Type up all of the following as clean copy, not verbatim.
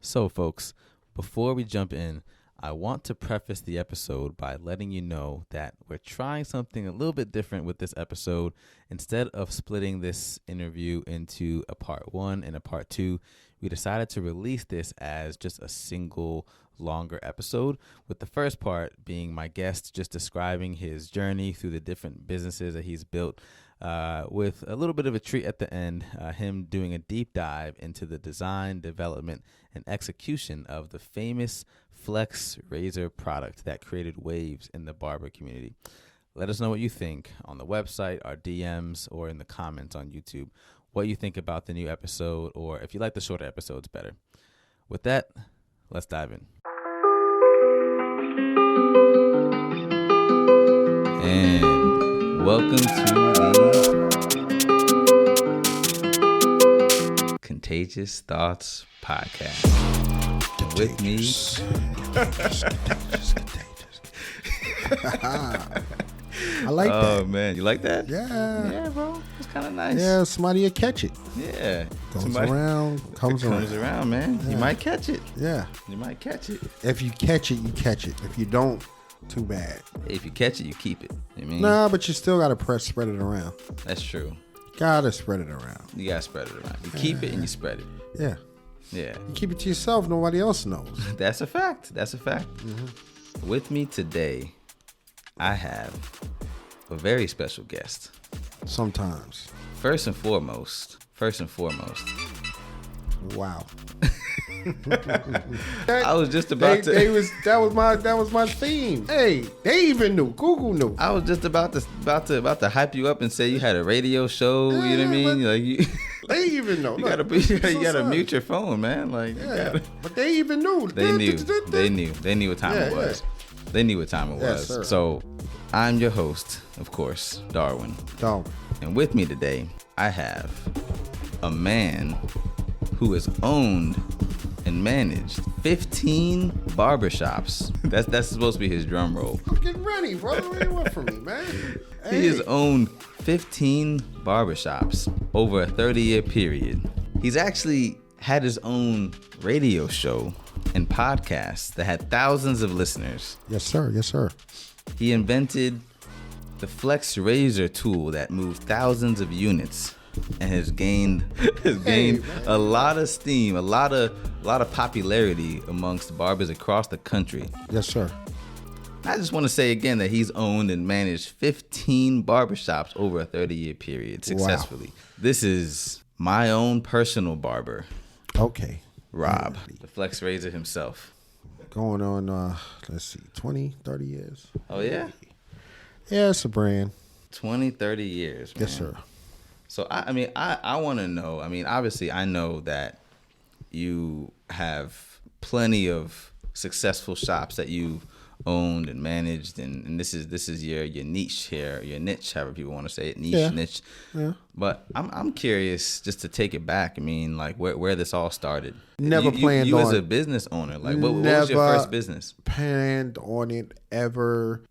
So, folks, before we jump in, I want to preface the episode by letting you know that we're trying something a little bit different with this episode. Instead of splitting this interview into a part 1 and a part 2, we decided to release this as just a single longer episode, with the first part being my guest just describing his journey through the different businesses that he's built, with a little bit of a treat at the end, him doing a deep dive into the design, development, and execution of the famous FlexRazor product that created waves in the barber community. Let us know what you think on the website, our DMs, or in the comments on YouTube, what you think about the new episode, or if you like the shorter episodes better. With that, let's dive in. And welcome to the Contagious Thoughts Podcast. And with me, I like that. Oh man, you like that? Yeah, bro, it's kind of nice. Yeah, somebody will catch it. Yeah, Comes around, comes around, man. Yeah. You might catch it. Yeah, You might catch it. if you catch it, you catch it. If you don't, too bad. If you catch it, you keep it. You mean? Nah, but you still gotta spread it around. That's true. Gotta spread it around. You gotta spread it around. You keep it and you spread it. Yeah, Yeah, you keep it to yourself. Nobody else knows. that's a fact. That's a fact. Mm-hmm. With me today, I have a very special guest. Sometimes. First and foremost. Wow. I was just about to. That was my theme. Hey, they even knew. Google knew. I was just about to hype you up and say you had a radio show. Yeah, you know what I mean? Like you. They even know. You gotta mute your phone, man. Like but they even knew. They knew what time it was. Yeah. They knew what time it Yes, was. sir. So I'm your host, of course, Darwin. Dog. And with me today, I have a man who has owned and managed 15 barbershops. That's supposed to be his drum roll. I'm getting ready, bro. What do you want from me, man? Hey. He has owned 15 barbershops over a 30-year period. He's actually had his own radio show and podcast that had thousands of listeners. Yes, sir. Yes, sir. He invented the FlexRazor tool that moved thousands of units and has gained a lot of steam, a lot of popularity amongst barbers across the country. Yes, sir. I just want to say again that he's owned and managed 15 barbershops over a 30-year period successfully. Wow. This is my own personal barber. Okay. Rob, the FlexRazor himself. Going on, let's see, 20, 30 years. Oh, yeah? Yeah, it's a brand. 20, 30 years, man. Yes, sir. So, I want to know, obviously, I know that you have plenty of successful shops that you've owned and managed, and this is your niche here, your niche, however people want to say it, niche. Yeah. But I'm curious just to take it back. Like where this all started. Never planned you on. as a business owner, like what was your first business? Planned on it ever.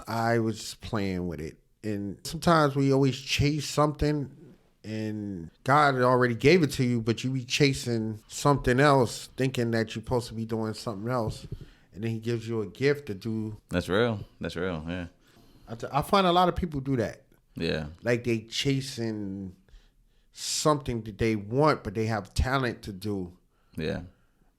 I was just playing with it, and sometimes we always chase something. And God already gave it to you, but you be chasing something else, thinking that you're supposed to be doing something else. And then he gives you a gift to do. That's real. Yeah. I find a lot of people do that. Yeah. Like they chasing something that they want, but they have talent to do. Yeah.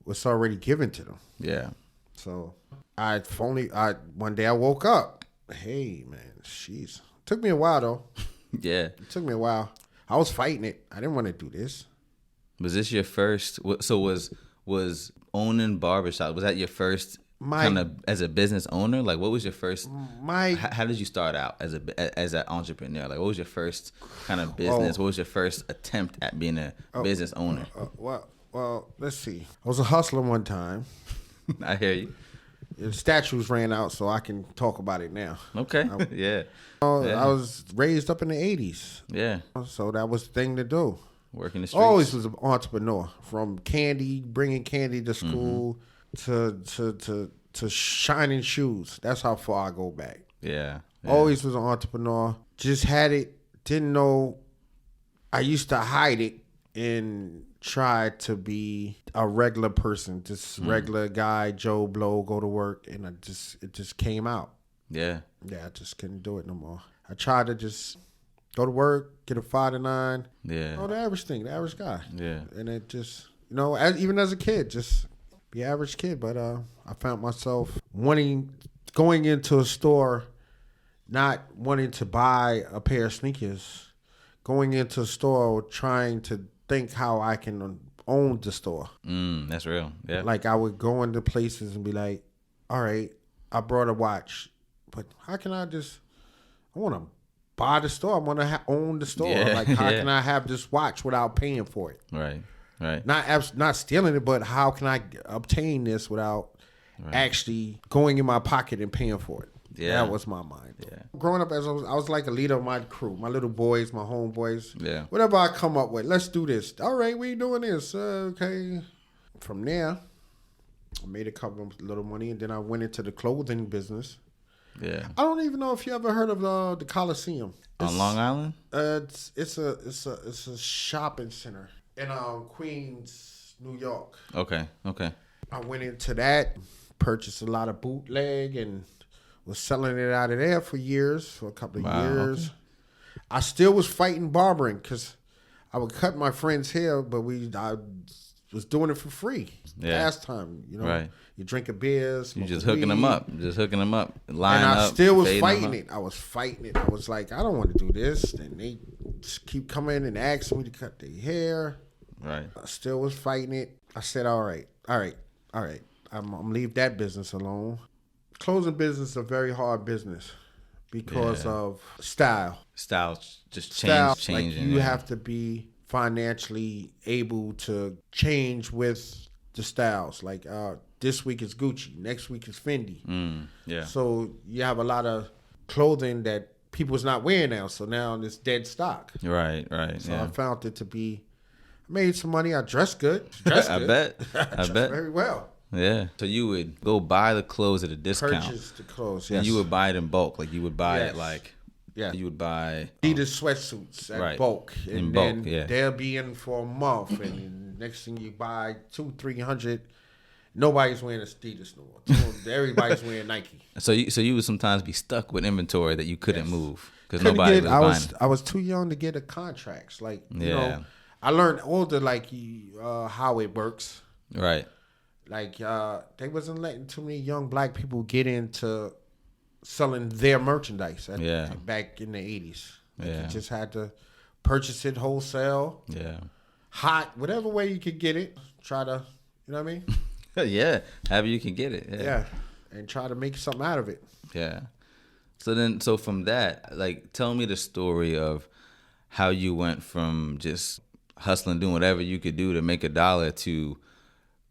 What's already given to them. Yeah. So one day I woke up. Hey man, jeez. Took me a while though. Yeah. It took me a while. I was fighting it. I didn't want to do this. Was this your first? So was owning barbershop? Was that your first kind of as a business owner? Like, what was your first? How did you start out as an entrepreneur? Like, what was your first kind of business? What was your first attempt at being a business owner? Well, let's see. I was a hustler one time. I hear you. The statues ran out, so I can talk about it now. Okay. Yeah. I was raised up in the 80s. Yeah. So that was the thing to do. Working the streets. Always was an entrepreneur. From candy, bringing candy to school, to shining shoes. That's how far I go back. Yeah. Always was an entrepreneur. Just had it. Didn't know. I used to hide it and tried to be a regular person, just regular guy, Joe Blow, go to work, and it just came out. Yeah. Yeah, I just couldn't do it no more. I tried to just go to work, get a 5 to 9. Yeah. Oh, the average thing, the average guy. Yeah. And it just, even as a kid, just be an average kid. But I found myself going into a store, not wanting to buy a pair of sneakers, going into a store trying to think how I can own the store. That's real. Yeah. Like I would go into places and be like, all right, I brought a watch, but how can I want to buy the store. I want to own the store. Yeah, Like, how can I have this watch without paying for it? Right. Not stealing it, but how can I obtain this without actually going in my pocket and paying for it? Yeah. That was my mind. Yeah. Growing up, I was like a leader of my crew, my little boys, my homeboys. Yeah. Whatever I come up with, let's do this. All right, we doing this. Okay. From there, I made a couple of little money, and then I went into the clothing business. Yeah. I don't even know if you ever heard of the Coliseum. On Long Island? It's a shopping center in Queens, New York. Okay. I went into that, purchased a lot of bootleg, and was selling it out of there for a couple of years. Okay. I still was fighting barbering because I would cut my friend's hair, but I was doing it for free. Pastime, Right. You drinking beers. You just hooking them up. Lining up. And I still was fighting it. I was fighting it. I was like, I don't want to do this. And they just keep coming and asking me to cut their hair. Right. I still was fighting it. I said, all right. I'm leave that business alone. Clothing business is a very hard business because of style. Styles just changing. Like you have to be financially able to change with the styles. Like this week is Gucci, next week is Fendi. So you have a lot of clothing that people's not wearing now. So now it's dead stock. Right. So I found it to be. I made some money. I dressed good. I bet. Very well. Yeah. So you would go buy the clothes at a discount. Purchase the clothes. Yes. And you would buy it in bulk. Like you would buy it like. Yeah. You would buy Adidas sweatsuits at bulk. And in bulk, they'll be in for a month. And next thing you buy 200-300. Nobody's wearing Adidas no more. Everybody's wearing Nike. So you would sometimes be stuck with inventory that you couldn't move because nobody was buying it. I was too young to get the contracts. Like you know, I learned older how it works. Right. Like they wasn't letting too many young black people get into selling their merchandise back in the 80s. You just had to purchase it wholesale. Yeah. Hot, whatever way you could get it. Try to, you know what I mean? Yeah. However you can get it. Yeah. And try to make something out of it. Yeah. So from that, like, tell me the story of how you went from just hustling, doing whatever you could do to make $1 to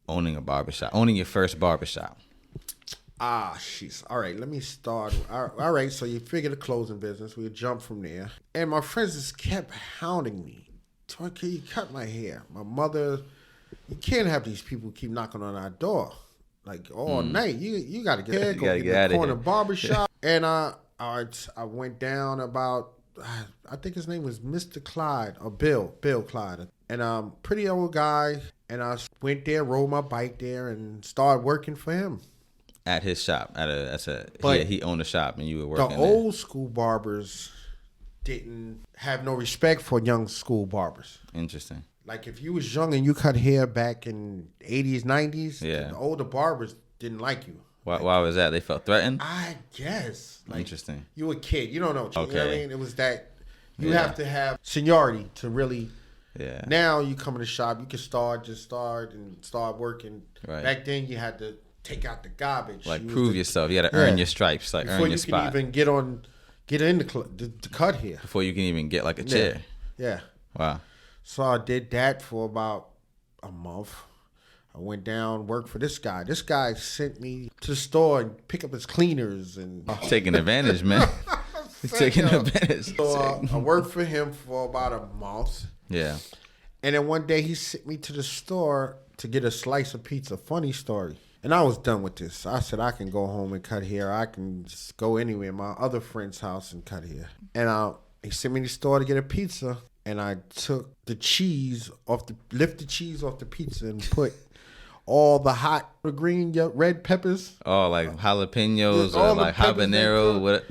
owning a barbershop, owning your first barbershop. Jeez. All right, let me start. All right, so you figure the clothing business. We'll jump from there. And my friends just kept hounding me. Can you cut my hair? My mother, you can't have these people keep knocking on our door like all night. You got to get there, go get the corner barbershop. And I went down about, I think his name was Mr. Clyde or Bill Clyde. And pretty old guy. And I went there, rode my bike there, and started working for him. At his shop, he owned a shop, and you were working. The old school barbers didn't have no respect for young school barbers. Interesting. Like if you was young and you cut hair back in 80s, 90s, the older barbers didn't like you. Why was that? They felt threatened? I guess. Like, interesting. You a kid. You don't know. Okay. You know what I mean? It was that you have to have seniority to really. Yeah. Now you come in the shop, you can start working. Right. Back then you had to take out the garbage. Like prove yourself. You got to earn your stripes, like before earn your spot. Before you can even get in the cut here. Before you can even get like a chair. Yeah. Wow. So I did that for about a month. I went down, worked for this guy. This guy sent me to the store and pick up his cleaners and taking advantage, man. He's taking advantage. So I worked for him for about a month. Yeah. And then one day he sent me to the store to get a slice of pizza. Funny story. And I was done with this. I said I can go home and cut hair. I can just go anywhere, my other friend's house and cut hair. And he sent me to the store to get a pizza. and I took the cheese lift the cheese off the pizza and put all the hot green red peppers. Oh, like jalapenos all or the like peppers habanero. What?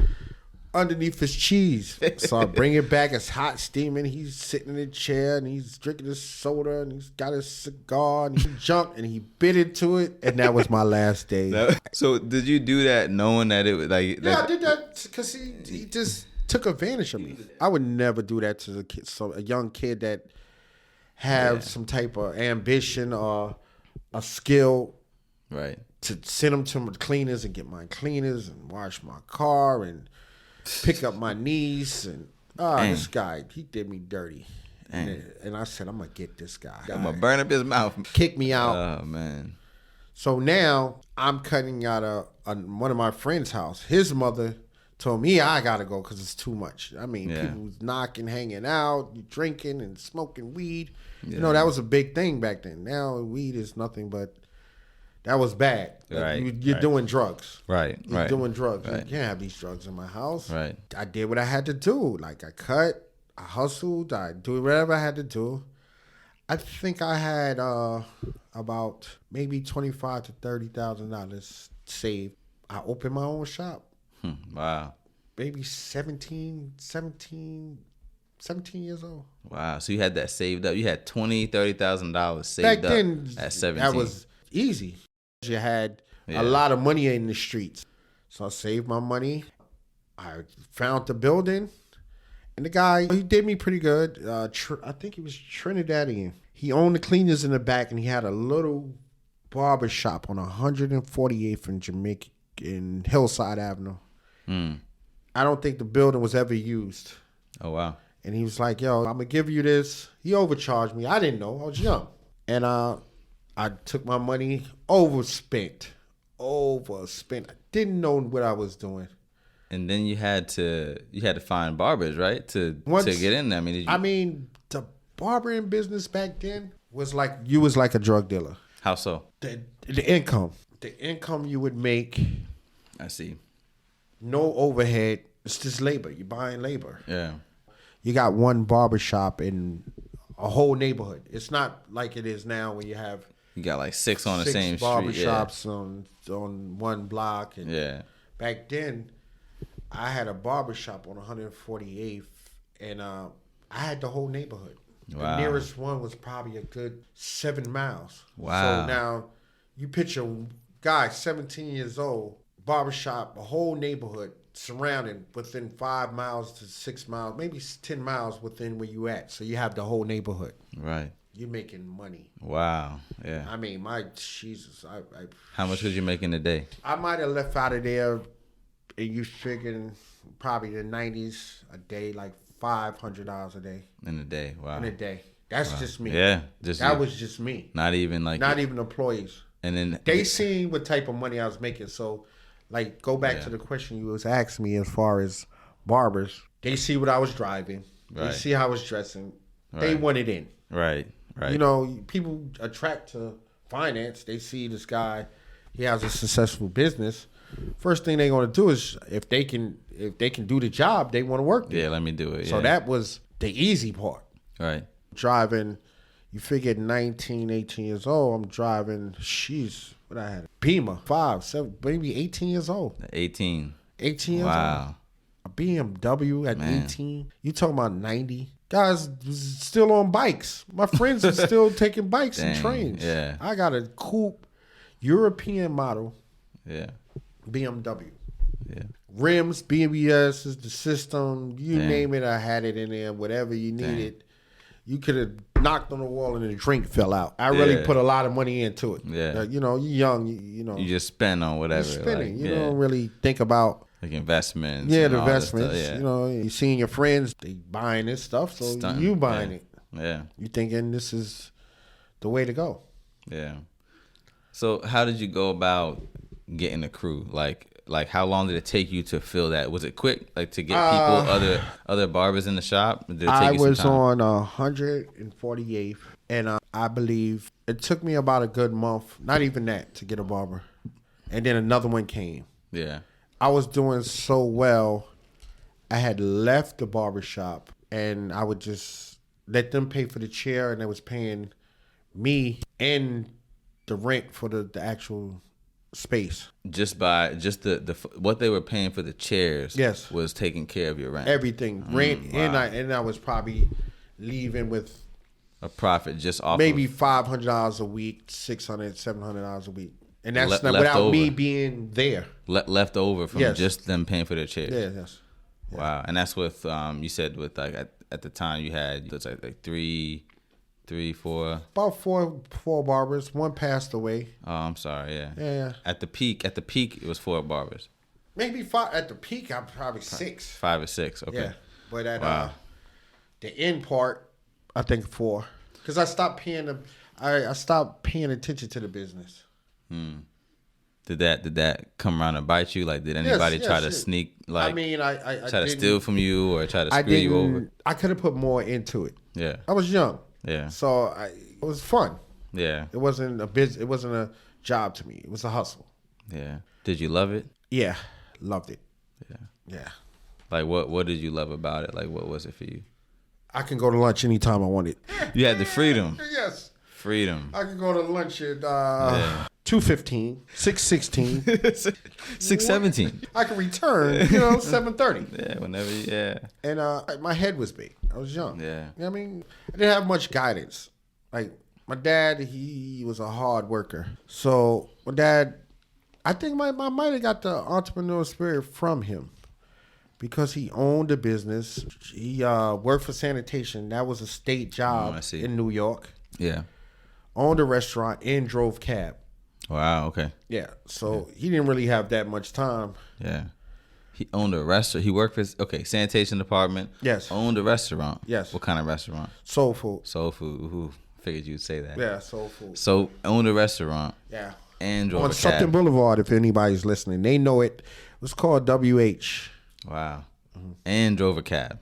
underneath his cheese. So I bring it back. It's hot, steaming. He's sitting in a chair and he's drinking his soda and he's got his cigar and he jumped and he bit into it. And that was my last day. So did you do that knowing that it was like? Yeah, I did that because he just took advantage of me. I would never do that to a young kid that have some type of ambition or a skill. Right. To send them to my cleaners and get my cleaners and wash my car and pick up my niece and this guy, he did me dirty. And I said, I'm gonna get this guy. I'm gonna burn up his mouth. Kick me out. Oh man. So now I'm cutting out one of my friend's house. His mother told me I gotta go because it's too much. I mean, people was knocking, hanging out, drinking and smoking weed. Yeah. You know, that was a big thing back then. Now weed is nothing but. That was bad. Right. You're doing drugs. Right. You're doing drugs. Right. You can't have these drugs in my house. Right. I did what I had to do. Like I cut, I hustled, I do whatever I had to do. I think I had about maybe $25,000 to $30,000 saved. I opened my own shop. Wow. Maybe 17 years old. Wow. So you had that saved up. You had $20,000-$30,000 saved back up then, at 17. That was easy. You had a lot of money in the streets. So I saved my money. I found the building. And the guy, he did me pretty good. I think he was Trinidadian. He owned the cleaners in the back, and he had a little barber shop on 148th and Jamaica in Hillside Avenue. I don't think the building was ever used. Oh, wow. And he was like, yo, I'm going to give you this. He overcharged me. I didn't know. I was young. And I took my money, overspent. I didn't know what I was doing. And then you had to find barbers, right? To get in there. I mean, the barbering business back then was like you was like a drug dealer. How so? The income you would make. I see. No overhead. It's just labor. You're buying labor. Yeah. You got one barbershop in a whole neighborhood. It's not like it is now when you have. You got like six on the same street. Barbershops on one block. And back then, I had a barbershop on 148th, and I had the whole neighborhood. Wow. The nearest one was probably a good 7 miles. Wow. So now, you picture a guy, 17 years old, barbershop, a whole neighborhood, surrounded within 5 miles to 6 miles, maybe 10 miles within where you at. So you have the whole neighborhood. Right. You're making money. Wow. Yeah. I mean, Jesus. How much was you making a day? I might have left out of there, and you figuring probably the 90s a day, like $500 a day. In a day. Wow. In a day. That's just me. Yeah. That was just me. Not even employees. And then they seen what type of money I was making. So, like, go back to the question you was asking me as far as barbers. They see what I was driving. Right. They see how I was dressing. Right. They wanted in. Right. Right. You know, people attract to finance. They see this guy, he has a successful business. First thing they're going to do is if they can do the job, they want to work there. Yeah, let me do it. So that was the easy part. Right. Driving, you figured 19, 18 years old, I'm driving, what I had? Beamer, 5, 7, maybe 18 years old. 18. 18 years old. Wow. A BMW at 18. You talking about 90. Guys was still on bikes. My friends are still taking bikes and trains. Yeah. I got a coupe, European model. Yeah. BMW. Yeah. Rims, BBS is the system. You name it, I had it in there. Whatever you needed. You could have knocked on the wall and the drink fell out. I really put a lot of money into it. Yeah. You know, you're young. You know. You just spend on whatever. You're spending. You don't really think about. Like investments. Yeah, the investments. You know, you seeing your friends, they buying this stuff, so you buying it. Yeah. You thinking this is the way to go. Yeah. So how did you go about getting a crew? Like how long did it take you to fill that? Was it quick? Like to get people, other barbers in the shop? Did it take you some time? I was on 148th, and I believe it took me about a good month, not even that, to get a barber. And then another one came. Yeah. I was doing so well, I had left the barbershop, and I would just let them pay for the chair, and they was paying me and the rent for the actual space. Just the what they were paying for the chairs, yes, was taking care of your rent. Everything, rent, wow. and I was probably leaving with a profit just off maybe $500 a week, $600, $700 a week, and that's not without over. Me being there. Left over from just them paying for their chairs. Yeah, yes. Yeah. Wow, and that's with you said with like at the time you had it's like three, four. About four barbers. One passed away. Oh, I'm sorry. Yeah. Yeah. At the peak, it was 4 barbers. Maybe 5. At the peak, I'm probably 6. 5 or 6. Okay. Yeah, but at the end part, I think 4, because I stopped paying I stopped paying attention to the business. Did that come around and bite you? Like, did anybody try to sneak? Like, I mean, I try to steal from you or try to screw you over? I could have put more into it. Yeah. I was young. Yeah. So it was fun. Yeah. It wasn't a business. It wasn't a job to me. It was a hustle. Yeah. Did you love it? Yeah, loved it. Yeah. Yeah. Like, what did you love about it? Like, what was it for you? I can go to lunch anytime I wanted. You had the freedom. Yes. Freedom. I could go to lunch at 2:15, 6:16, 6:17. I could return, 7:30. Yeah, whenever. Yeah. And my head was big. I was young. Yeah. I mean, I didn't have much guidance. Like my dad, he was a hard worker. So my dad, I think I might have got the entrepreneur spirit from him, because he owned a business. He worked for sanitation. That was a state job in New York. Yeah. Owned a restaurant and drove cab. Wow, okay. Yeah, so he didn't really have that much time. Yeah. He owned a restaurant. He worked for, sanitation department. Yes. Owned a restaurant. Yes. What kind of restaurant? Soul food. Soul food. Ooh, figured you'd say that. Yeah, soul food. So, owned a restaurant. Yeah. And drove on a cab. Sutton Boulevard, if anybody's listening. They know it. It was called WH. Wow. Mm-hmm. And drove a cab.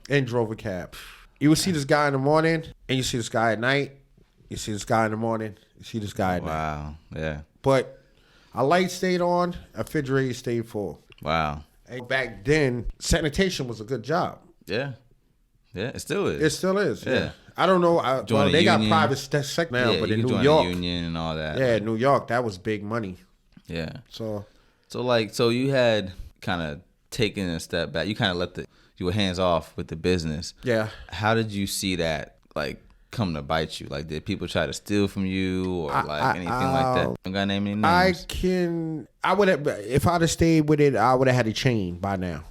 You would see this guy in the morning, and you see this guy at night. You see this guy in the morning. You see this guy at night. Wow. Yeah. But our light stayed on. Our refrigerator stayed full. Wow. And back then, sanitation was a good job. Yeah. Yeah, it still is. It still is. Yeah. I don't know. They got private sector now, but in New York, union and all that. Yeah, New York, that was big money. Yeah. So you had kind of taken a step back. You kind of you were hands off with the business. Yeah. How did you see that come to bite you? Like, did people try to steal from you or anything like that? You got name any names? I would have, if I'd have stayed with it, I would have had a chain by now.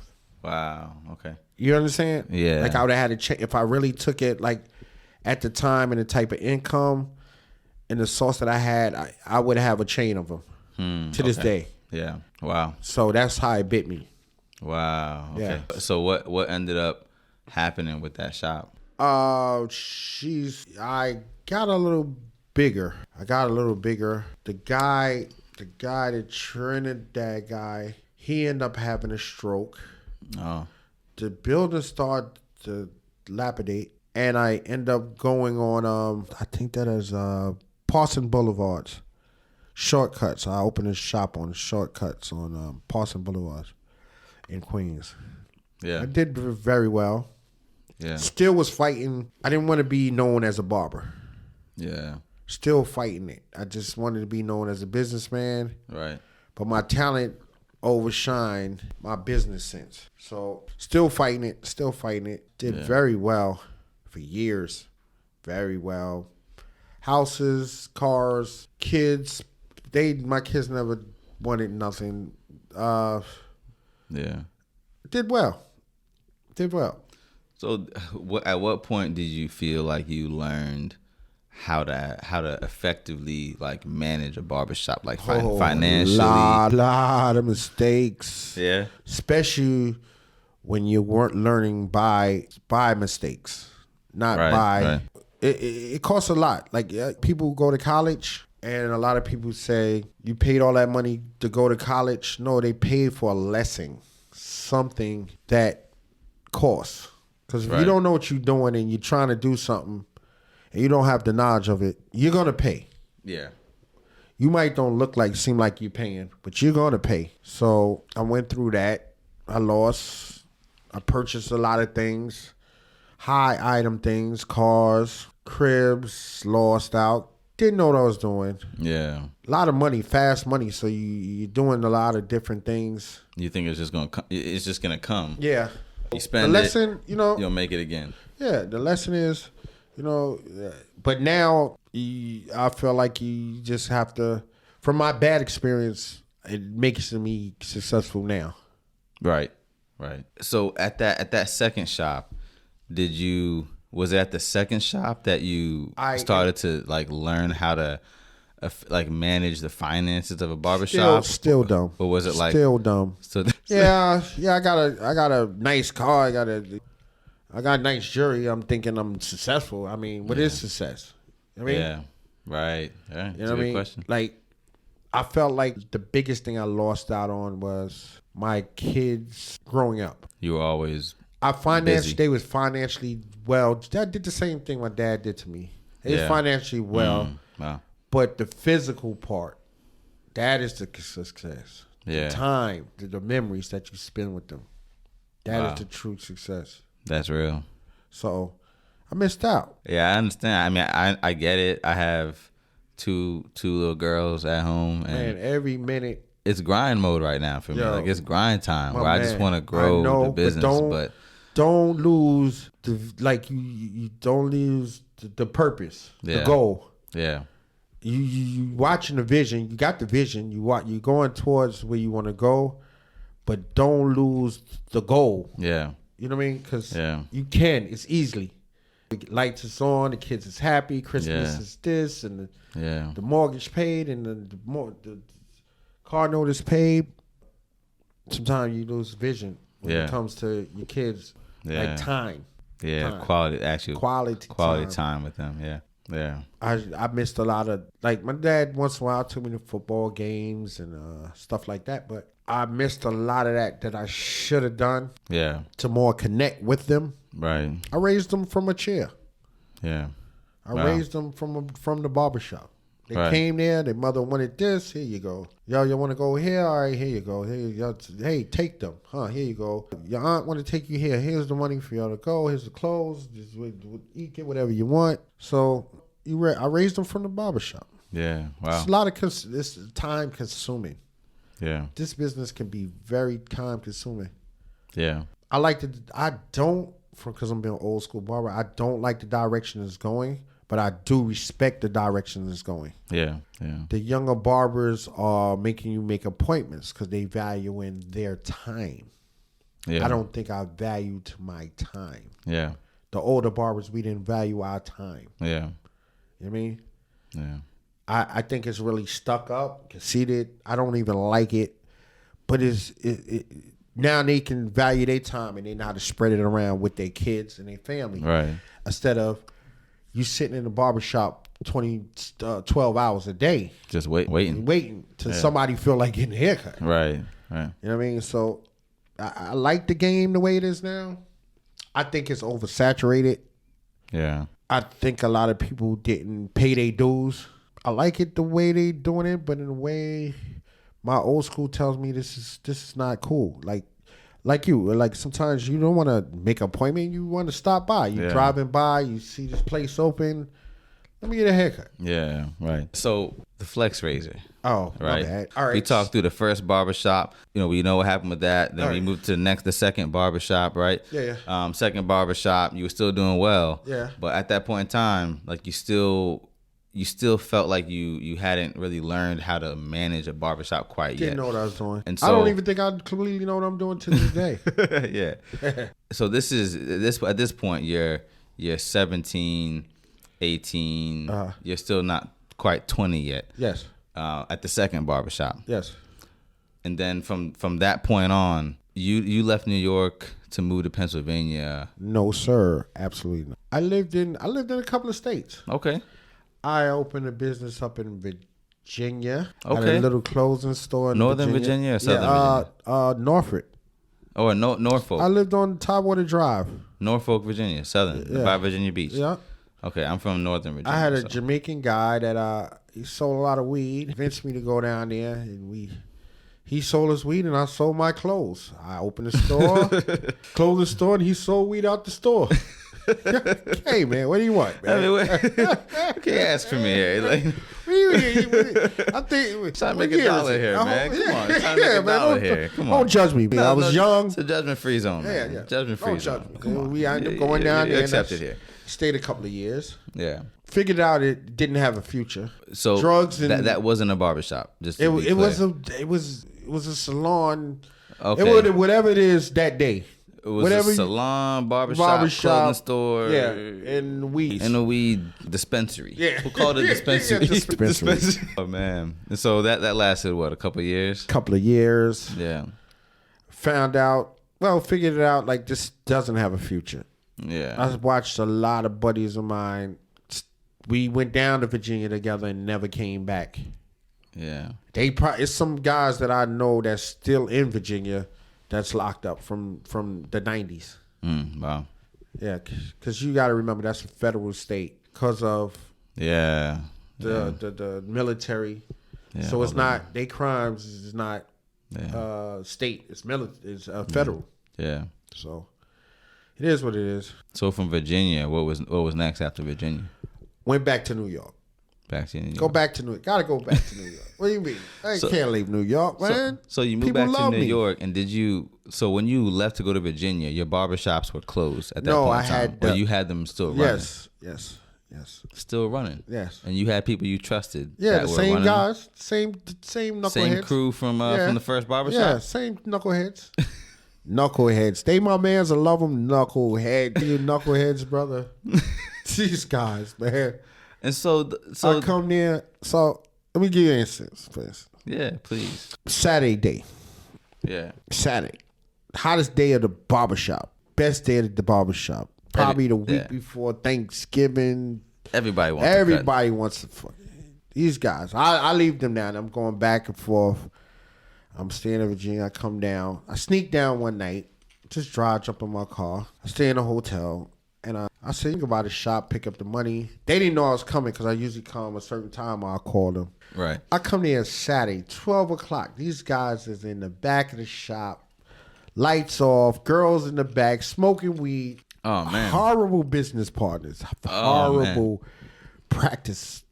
Wow. Okay. You understand? Yeah. Like, I would have had a chain if I really took it, like, at the time and the type of income and the source that I had, I would have a chain of them to this day. Yeah. Wow. So that's how it bit me. Wow. Okay. Yeah. So what ended up happening with that shop? I got a little bigger. The guy, the Trinidad guy, he ended up having a stroke. Oh. The building started to lapidate, and I end up going on, I think that is Parson Boulevards. Shortcuts. I opened a shop on Shortcuts on Parson Boulevard in Queens. Yeah. I did very well. Yeah. Still was fighting. I didn't want to be known as a barber. Yeah. Still fighting it. I just wanted to be known as a businessman. Right. But my talent overshined my business sense. So still fighting it. Did very well for years. Very well. Houses, cars, kids. My kids never wanted nothing. Yeah. Did well. So, at what point did you feel like you learned how to effectively manage a barbershop, financially? Lot of mistakes. Yeah. Especially when you weren't learning by mistakes, not by. Right. It costs a lot. People go to college, and a lot of people say you paid all that money to go to college. No, they paid for a lesson, something that costs. Because if you don't know what you're doing and you're trying to do something and you don't have the knowledge of it, you're going to pay. Yeah. You might don't seem like you're paying, but you're going to pay. So I went through that. I lost. I purchased a lot of things. high item things, cars, cribs, lost out. Didn't know what I was doing. Yeah. A lot of money, fast money. So you're doing a lot of different things. You think it's just gonna come? It's just gonna come. Yeah. You spend the lesson, you'll make it again. Yeah. The lesson is, but now I feel like you just have to. From my bad experience, it makes me successful now. Right. So at that second shop, was it at the second shop that you started to like learn how to like manage the finances of a barbershop? Still dumb. Or was it like still dumb? So yeah. I got a nice car. I got nice jewelry. I'm thinking I'm successful. I mean, what is success? Yeah. Right. Yeah. You know what I mean? Question. Like, I felt like the biggest thing I lost out on was my kids growing up. You were always they was financially well. Dad did the same thing my dad did to me. He was financially well. Wow. But the physical part, that is the success. Yeah. The time, the memories that you spend with them. That is the true success. That's real. So I missed out. Yeah, I understand. I mean, I get it. I have two little girls at home, and man, every minute it's grind mode right now for me. Like it's grind time where I just want to grow the business, but don't lose you don't lose the purpose, the goal. Yeah. You watching the vision. You got the vision. You going towards where you want to go, but don't lose the goal. Yeah. You know what I mean? Because you can. It's easily. The lights is on. The kids is happy. Christmas is this, and the mortgage paid, and the car note is paid. Sometimes you lose vision when it comes to your kids. Like time. Yeah, time. Quality time with them. Yeah. Yeah. I missed a lot of, like, my dad once in a while took me to football games and stuff like that, but I missed a lot of that I should have done. Yeah. To more connect with them. Right. I raised them from a chair. Yeah. I raised them from the barbershop. They came there. Their mother wanted this. Here you go. Y'all want to go here? All right, here you go. Hey, take them. Here you go. Your aunt want to take you here. Here's the money for y'all to go. Here's the clothes. Just eat, get whatever you want. So I raised them from the barbershop. Yeah. Wow. It's a lot of it's time consuming. Yeah. This business can be very time consuming. Yeah. Because I'm being old school barber, I don't like the direction it's going. But I do respect the direction it's going. Yeah, yeah. The younger barbers are making you make appointments because they value in their time. Yeah. I don't think I valued my time. Yeah. The older barbers, we didn't value our time. Yeah. You know what I mean? Yeah. I think it's really stuck up, conceited. I don't even like it. But now they can value their time and they know how to spread it around with their kids and their family. Right. Instead of you sitting in the barbershop 12 hours a day. Just waiting till somebody feel like getting a haircut. Right. You know what I mean? So I like the game the way it is now. I think it's oversaturated. Yeah. I think a lot of people didn't pay their dues. I like it the way they doing it, but in a way, my old school tells me this is not cool. Like sometimes you don't want to make an appointment. You want to stop by. You're driving by. You see this place open. Let me get a haircut. Yeah, right. So the FlexRazor. Oh, right. My bad. All right. We talked through the first barbershop. We know what happened with that. Then we moved to the second barbershop, right? Yeah. Second barbershop, you were still doing well. Yeah. But at that point in time, like you still felt like you hadn't really learned how to manage a barbershop quite yet. Didn't know what I was doing. And so, I don't even think I completely know what I'm doing to this day. Yeah. So at this point, you're 17, 18. You're still not quite 20 yet. Yes. At the second barbershop. Yes. And then from that point on, you left New York to move to Pennsylvania. No, sir. Absolutely not. I lived in a couple of states. Okay. I opened a business up in Virginia. Okay. At a little clothing store in Northern Virginia or Southern Virginia? Norfolk. Oh, Norfolk. I lived on Tidewater Drive. Norfolk, Virginia. Southern. By Virginia Beach. Yeah. Okay, I'm from Northern Virginia. I had a Jamaican guy that he sold a lot of weed. Convinced me to go down there, and he sold his weed, and I sold my clothes. I opened a store, clothing store, and he sold weed out the store. Hey, man, what do you want, man? I mean, you can't ask for me here. Like, I think trying to make $1 here, man. Come on, trying to make $1 here. Come on. Don't judge me, man. I was young. It's a judgment-free zone, man. Yeah. Judgment-free zone. Don't judge me. Come on. We ended up going down there. Accepted here. Stayed a couple of years. Yeah. Figured out it didn't have a future. So drugs and that wasn't a barbershop. Just to be it clear. was a salon. Okay. It was whatever it is that day. It was a salon, barbershop, clothing store, and weed. And a weed dispensary. Yeah. We'll call it a dispensary. Dispensary. Oh, man. And so that lasted, what, a couple of years? Couple of years. Yeah. Figured it out, like, this doesn't have a future. Yeah. I watched a lot of buddies of mine. We went down to Virginia together and never came back. Yeah. It's some guys that I know that's still in Virginia that's locked up from the 90s. Wow. Yeah, because you got to remember that's a federal state because of the military. Yeah, so it's not, they crimes is not state, it's federal. Yeah. So it is what it is. So from Virginia, what was next after Virginia? Went back to New York. Back to New York. Go back to New York. Gotta go back to New York. What do you mean? I can't leave New York, man. So you moved back to New York, and so when you left to go to Virginia, your barbershops were closed at that point in time? Or you had them still running? Yes. Still running? Yes. And you had people you trusted? Yeah, that the were same running? guys, same knuckleheads. Same crew from the first barbershop? Yeah, same knuckleheads. Knuckleheads. They my mans. I love them. Knucklehead. You knuckleheads, brother. These guys, man. And so I come there. So let me give you an instance, please. Yeah, please. Saturday day. Yeah. Saturday. Hottest day of the barbershop. Best day of the barbershop. Probably the week before Thanksgiving. Everybody wants to fuck. These guys. I leave them down. I'm going back and forth. I'm staying in Virginia. I come down. I sneak down one night. Just jump in my car. I stay in a hotel. And I think about the shop, pick up the money. They didn't know I was coming because I usually come a certain time. I'll call them. Right. I come there Saturday, 12 o'clock. These guys is in the back of the shop. Lights off. Girls in the back smoking weed. Oh, man. Horrible business partners. Horrible practice.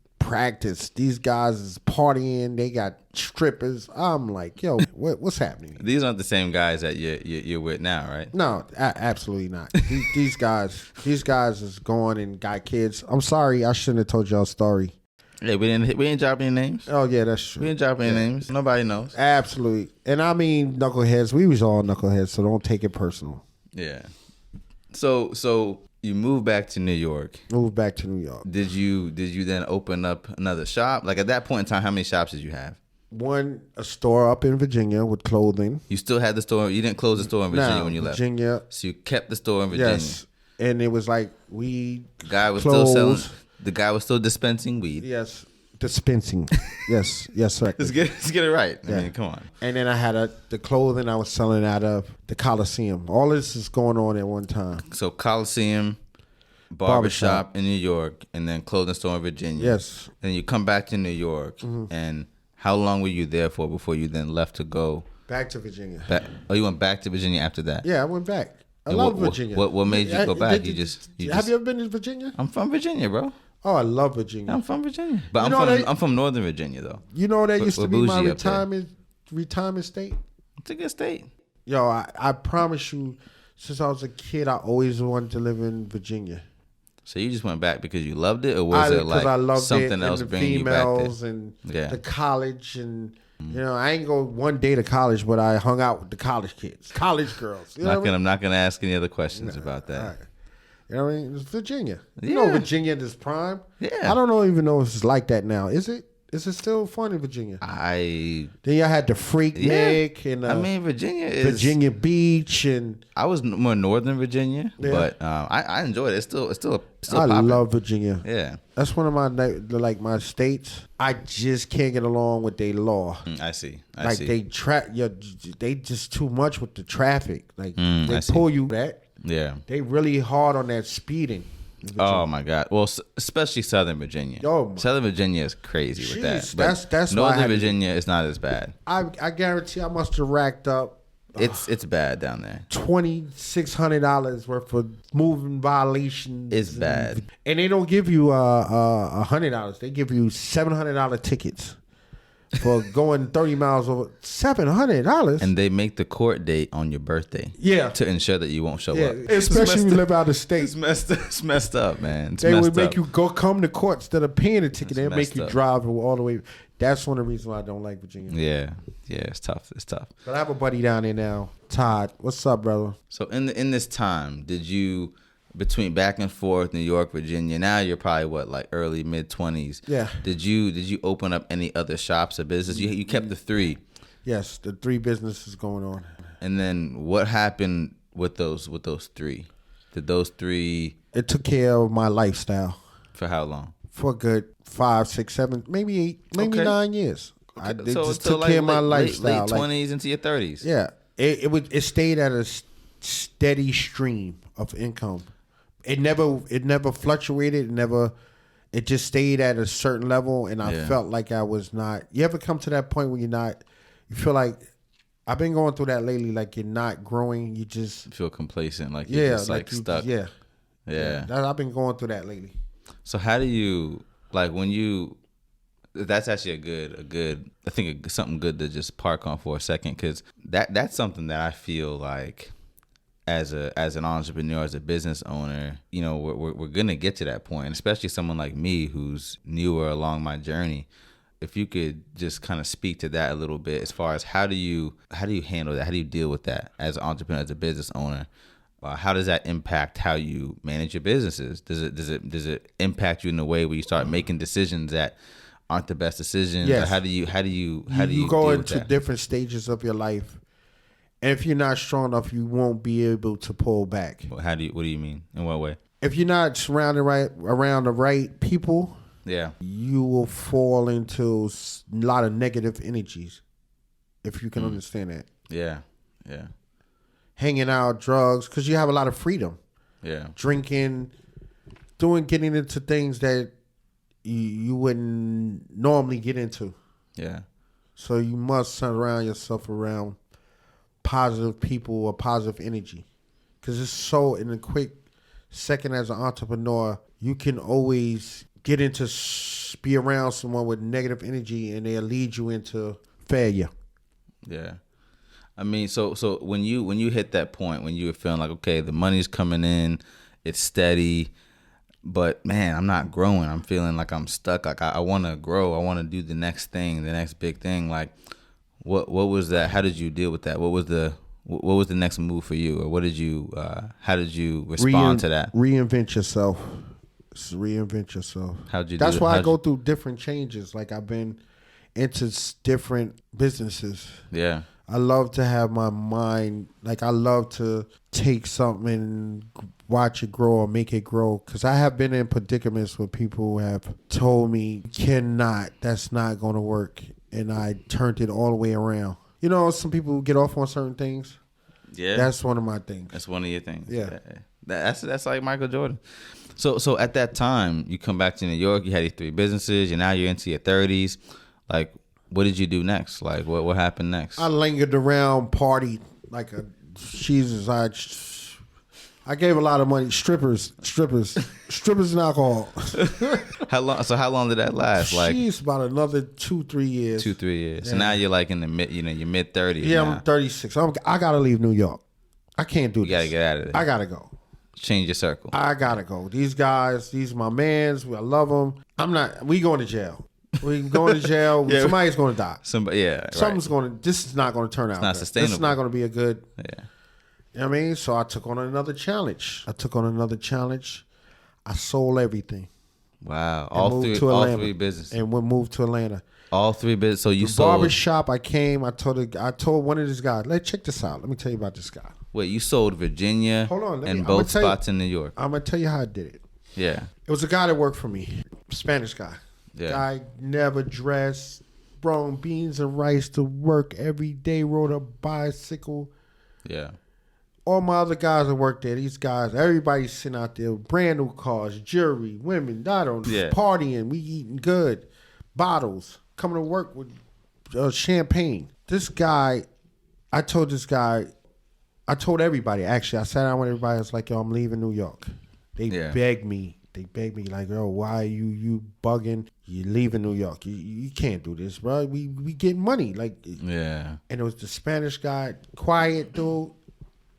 These guys is partying. They got strippers. I'm like, yo, what's happening? These aren't the same guys that you're with now, right? No, absolutely not. These guys is going and got kids. I'm sorry, I shouldn't have told y'all a story. Yeah, we didn't drop any names. Oh yeah, that's true. We didn't drop any names. Nobody knows. Absolutely, and I mean knuckleheads. We was all knuckleheads, so don't take it personal. Yeah. So you moved back to New York. Moved back to New York. Did you then open up another shop? Like at that point in time, how many shops did you have? A store up in Virginia with clothing. You still had the store. You didn't close the store in Virginia when you left. Virginia. So you kept the store in Virginia. Yes, and it was like the guy was still selling. The guy was still dispensing weed. Yes, dispensing. yes, sir. Let's get it right. Yeah. I mean, come on. And then I had the clothing I was selling out of the Coliseum. All this is going on at one time. So Coliseum, barbershop in New York, and then clothing store in Virginia. Yes. Then you come back to New York, and how long were you there for before you then left to go back to Virginia? You went back to Virginia after that? Yeah, I went back. I love Virginia. What made you go back? Have you ever been to Virginia? I'm from Virginia, bro. Oh, I love Virginia. I'm from Virginia, but I'm from Northern Virginia though. You know that used to be my retirement state. It's a good state. Yo, I promise you, since I was a kid, I always wanted to live in Virginia. So you just went back because you loved it, or was it like something else bringing you back there? And the college, and you know, I ain't go one day to college, but I hung out with the college kids, college girls. You know I'm not gonna ask any other questions about that. Right. You know what I mean? It's Virginia. Yeah. You know Virginia at this prime? Yeah. I don't even know if it's like that now. Is it? Is it still fun in Virginia? Then y'all had the Freaknik and I mean Virginia is Virginia Beach, and I was more Northern Virginia, but I enjoyed it. It's still I popping. love Virginia. Yeah, that's one of my states. I just can't get along with their law. I see. They just too much with the traffic. Like they pull you that. Yeah, they really hard on that speeding. Oh my God! Well, especially Southern Virginia. Southern Virginia is crazy with that. But that's Northern Virginia is not as bad. I guarantee I must have racked up It's bad down there. $2,600 worth of moving violations. It's bad. And they don't give you $100. They give you $700 tickets for going 30 miles over. $700. And they make the court date on your birthday. Yeah. To ensure that you won't show up. Especially if you live out of state. It's messed up, man. They would make you come to court instead of paying the ticket. They'd make you up. drive all the way. That's one of the reasons why I don't like Virginia. Yeah, it's tough. But I have a buddy down there now, Todd. What's up, brother? So in this time, did you, between back and forth, New York, Virginia, now you're probably what, like early mid-20s. Yeah. Did you open up any other shops or business? You kept the 3. Yes, the 3 businesses going on. And then what happened with those 3? Did those 3? It took care of my lifestyle. For how long? For a good 5, 6, 7, maybe 8, maybe 9 years. Okay. It just took care of my lifestyle. Late 20s into your 30s. Yeah, it stayed at a steady stream of income. It never fluctuated. It just stayed at a certain level, and I felt like I was not. You ever come to that point where you feel like, I've been going through that lately. Like you're not growing. You just feel complacent. Like you're just like stuck. Yeah. I've been going through that lately. So how do you, like, when you? That's actually a good. I think something good to just park on for a second, because that's something that I feel like, as an entrepreneur, as a business owner, we're gonna get to that point, especially someone like me who's newer along my journey. If you could just kind of speak to that a little bit, as far as how do you handle that? How do you deal with that as an entrepreneur, as a business owner? How does that impact how you manage your businesses? Does it impact you in a way where you start making decisions that aren't the best decisions? Yes. Or how do you go deal into with that? different stages of your life, and if you're not strong enough, you won't be able to pull back. What do you mean? In what way? If you're not surrounded around the right people, you will fall into a lot of negative energies. If you can understand that. Yeah. Hanging out, drugs, because you have a lot of freedom. Yeah. Drinking, getting into things that you wouldn't normally get into. Yeah. So you must surround yourself around positive people or positive energy. Because it's so, in a quick second as an entrepreneur, you can always get into, be around someone with negative energy and they'll lead you into failure. Yeah. I mean, so when you hit that point, when you were feeling like, okay, the money's coming in, it's steady, but man, I'm not growing. I'm feeling like I'm stuck. Like I want to grow. I want to do the next thing, the next big thing. Like, what was that? How did you deal with that? What was the next move for you, or how did you respond to that? Reinvent yourself. Reinvent yourself. How'd you? That's why I go through different changes. Like I've been into different businesses. Yeah. I love to have my mind, like I love to take something and watch it grow or make it grow. Because I have been in predicaments where people have told me, that's not going to work. And I turned it all the way around. Some people get off on certain things. Yeah. That's one of my things. That's one of your things. Yeah. That's like Michael Jordan. So at that time, you come back to New York, you had these 3 businesses, you're into your 30s. Like, what did you do next? Like, what happened next? I lingered around, partied like a Jesus. I gave a lot of money. Strippers and alcohol. How long did that last? Like, about another 2-3 years. 2-3 years. Yeah. So now you're like in the your mid 30s. Yeah, now. I'm 36. I gotta leave New York. I can't do this. You gotta get out of there. I gotta go. Change your circle. I gotta go. These guys, these are my mans. I love them. We going to jail. We going to jail. Yeah. Somebody's going to die. Something's going to. This is not going to turn out. It's not sustainable. This is not going to be a good. Yeah. You know what I mean? So I took on another challenge. I sold everything. Wow. All 3 businesses. And we moved to Atlanta. All 3 businesses. So you the sold. Barbershop. I told one of these guys, check this out. Let me tell you about this guy. Wait, you sold Virginia. Hold on. And both spots in New York. I'm gonna tell you how I did it. Yeah. It was a guy that worked for me, Spanish guy. Yeah. Guy never dressed, brought beans and rice to work every day, rode a bicycle. Yeah. All my other guys that worked there, these guys, everybody's sitting out there, brand new cars, jewelry, women, partying, we eating good, bottles, coming to work with champagne. This guy I told this guy, I told everybody, actually, I sat down with everybody. I was like, yo, I'm leaving New York. They begged me. They begged me like, yo, why are you bugging? You leaving New York. You can't do this, bro. We get money. Like, yeah. And it was the Spanish guy, quiet dude.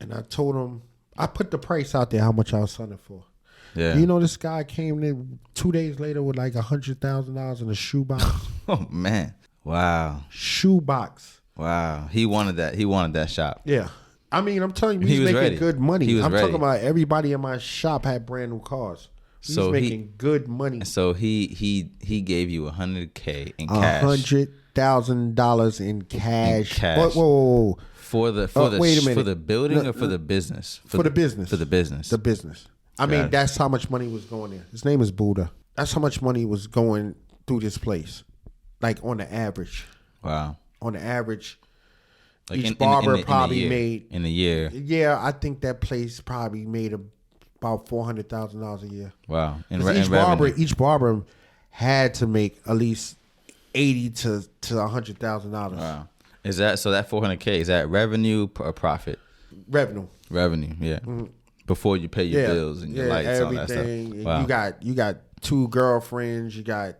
And I told him, I put the price out there, how much I was selling it for. Yeah. You know, this guy came in 2 days later with like $100,000 in a shoebox. Oh, man. Wow. Shoebox. Wow. He wanted that. He wanted that shop. Yeah. I mean, I'm telling you, he's making ready. Good money. I'm talking about everybody in my shop had brand new cars. He's making good money. So he gave you $100K in cash. $100,000 in cash. Whoa. For the building or for the business? For the business. For the business. The business. I mean, that's how much money was going there. His name is Buddha. That's how much money was going through this place. Like on the average. Wow. On the average, like each barber probably made in a year. Yeah, I think that place probably made about $400,000 a year. Wow. Each barber had to make at least $80,000 to $100,000. Wow. Is that so? That $400K, is that revenue or profit? Revenue, yeah. Mm-hmm. Before you pay your bills and your lights and all that stuff. Wow. You got 2 girlfriends, you got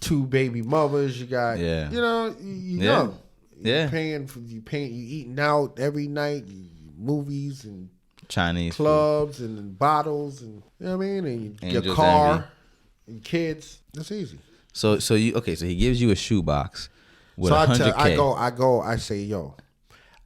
2 baby mothers, you got you eating out every night, movies and Chinese clubs food. And bottles and you know what I mean, and your car and kids. That's easy. So he gives you a shoebox with so $100K. I say, yo,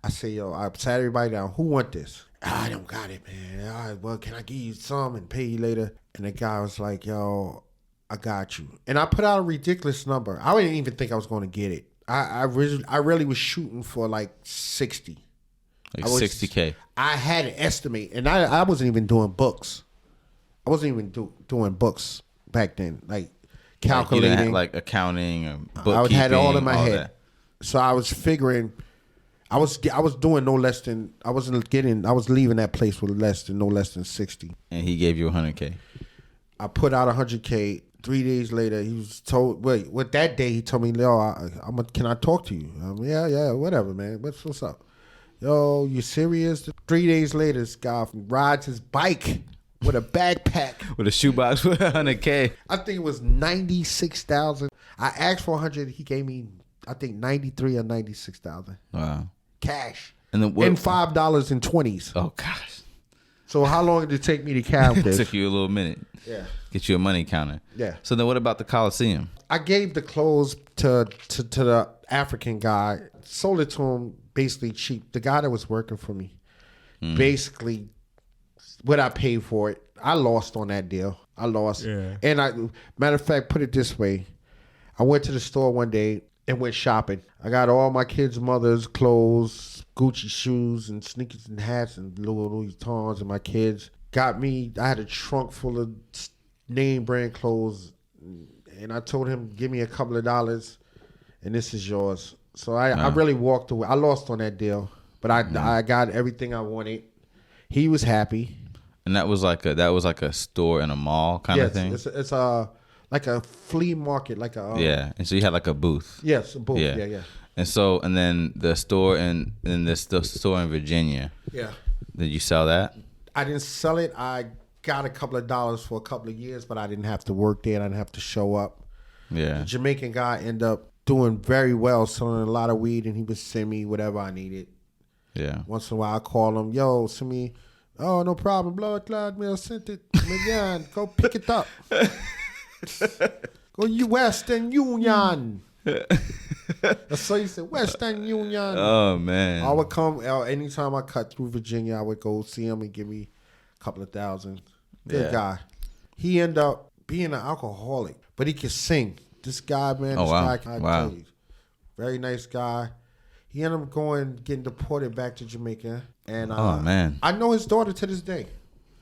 I sat everybody down. Who want this? I don't got it, man. All right, well, can I give you some and pay you later? And the guy was like, yo, I got you. And I put out a ridiculous number. I didn't even think I was going to get it. I really was shooting for like 60. Like $60K. I had an estimate, and I wasn't even doing books. I wasn't even doing books back then, like calculating. You didn't have like accounting or bookkeeping. I had it all in my head. That. So I was figuring, I was doing no less than, I was leaving that place with no less than 60. And he gave you $100K. I put out $100K. 3 days later, he was told. With that day, he told me, "Yo, can I talk to you?" Yeah, whatever, man. What's up? Yo, you serious? 3 days later, this guy rides his bike with a backpack with a shoebox with $100K. I think it was $96,000. I asked for $100. He gave me, I think, $93,000 or $96,000. Wow, cash. And then $5 in 20s. Oh gosh. So how long did it take me to count this? It took you a little minute. Yeah. Get you a money counter. Yeah. So then what about the Coliseum? I gave the clothes to the African guy. Sold it to him basically cheap. The guy that was working for me. Basically what I paid for it. I lost on that deal. I lost. Yeah. And matter of fact, put it this way. I went to the store one day and went shopping. I got all my kids' mothers' clothes, Gucci shoes and sneakers and hats and Louis Vuittons, and my kids got me. I had a trunk full of name brand clothes, and I told him, give me a couple of dollars and this is yours. So I really walked away. I lost on that deal, but I got everything I wanted. He was happy. And that was like a store in a mall kind of thing? It's like a flea market, like a yeah. And so you had like a booth. Yes, a booth. Yeah. And then the store the store in Virginia. Yeah. Did you sell that? I didn't sell it. I got a couple of dollars for a couple of years, but I didn't have to work there. I didn't have to show up. Yeah. The Jamaican guy ended up doing very well, selling a lot of weed, and he would send me whatever I needed. Yeah. Once in a while, I call him, yo, send me. Oh, no problem. Blood Cloud Mail sent it. Man, go pick it up. Go Western Union. So he said, Western Union. Oh, man. I would come, anytime I cut through Virginia, I would go see him and give me a couple of $1,000. Good guy. He ended up being an alcoholic, but he could sing. This guy, man, guy, I tell you, very nice guy. He ended up getting deported back to Jamaica. And man. I know his daughter to this day.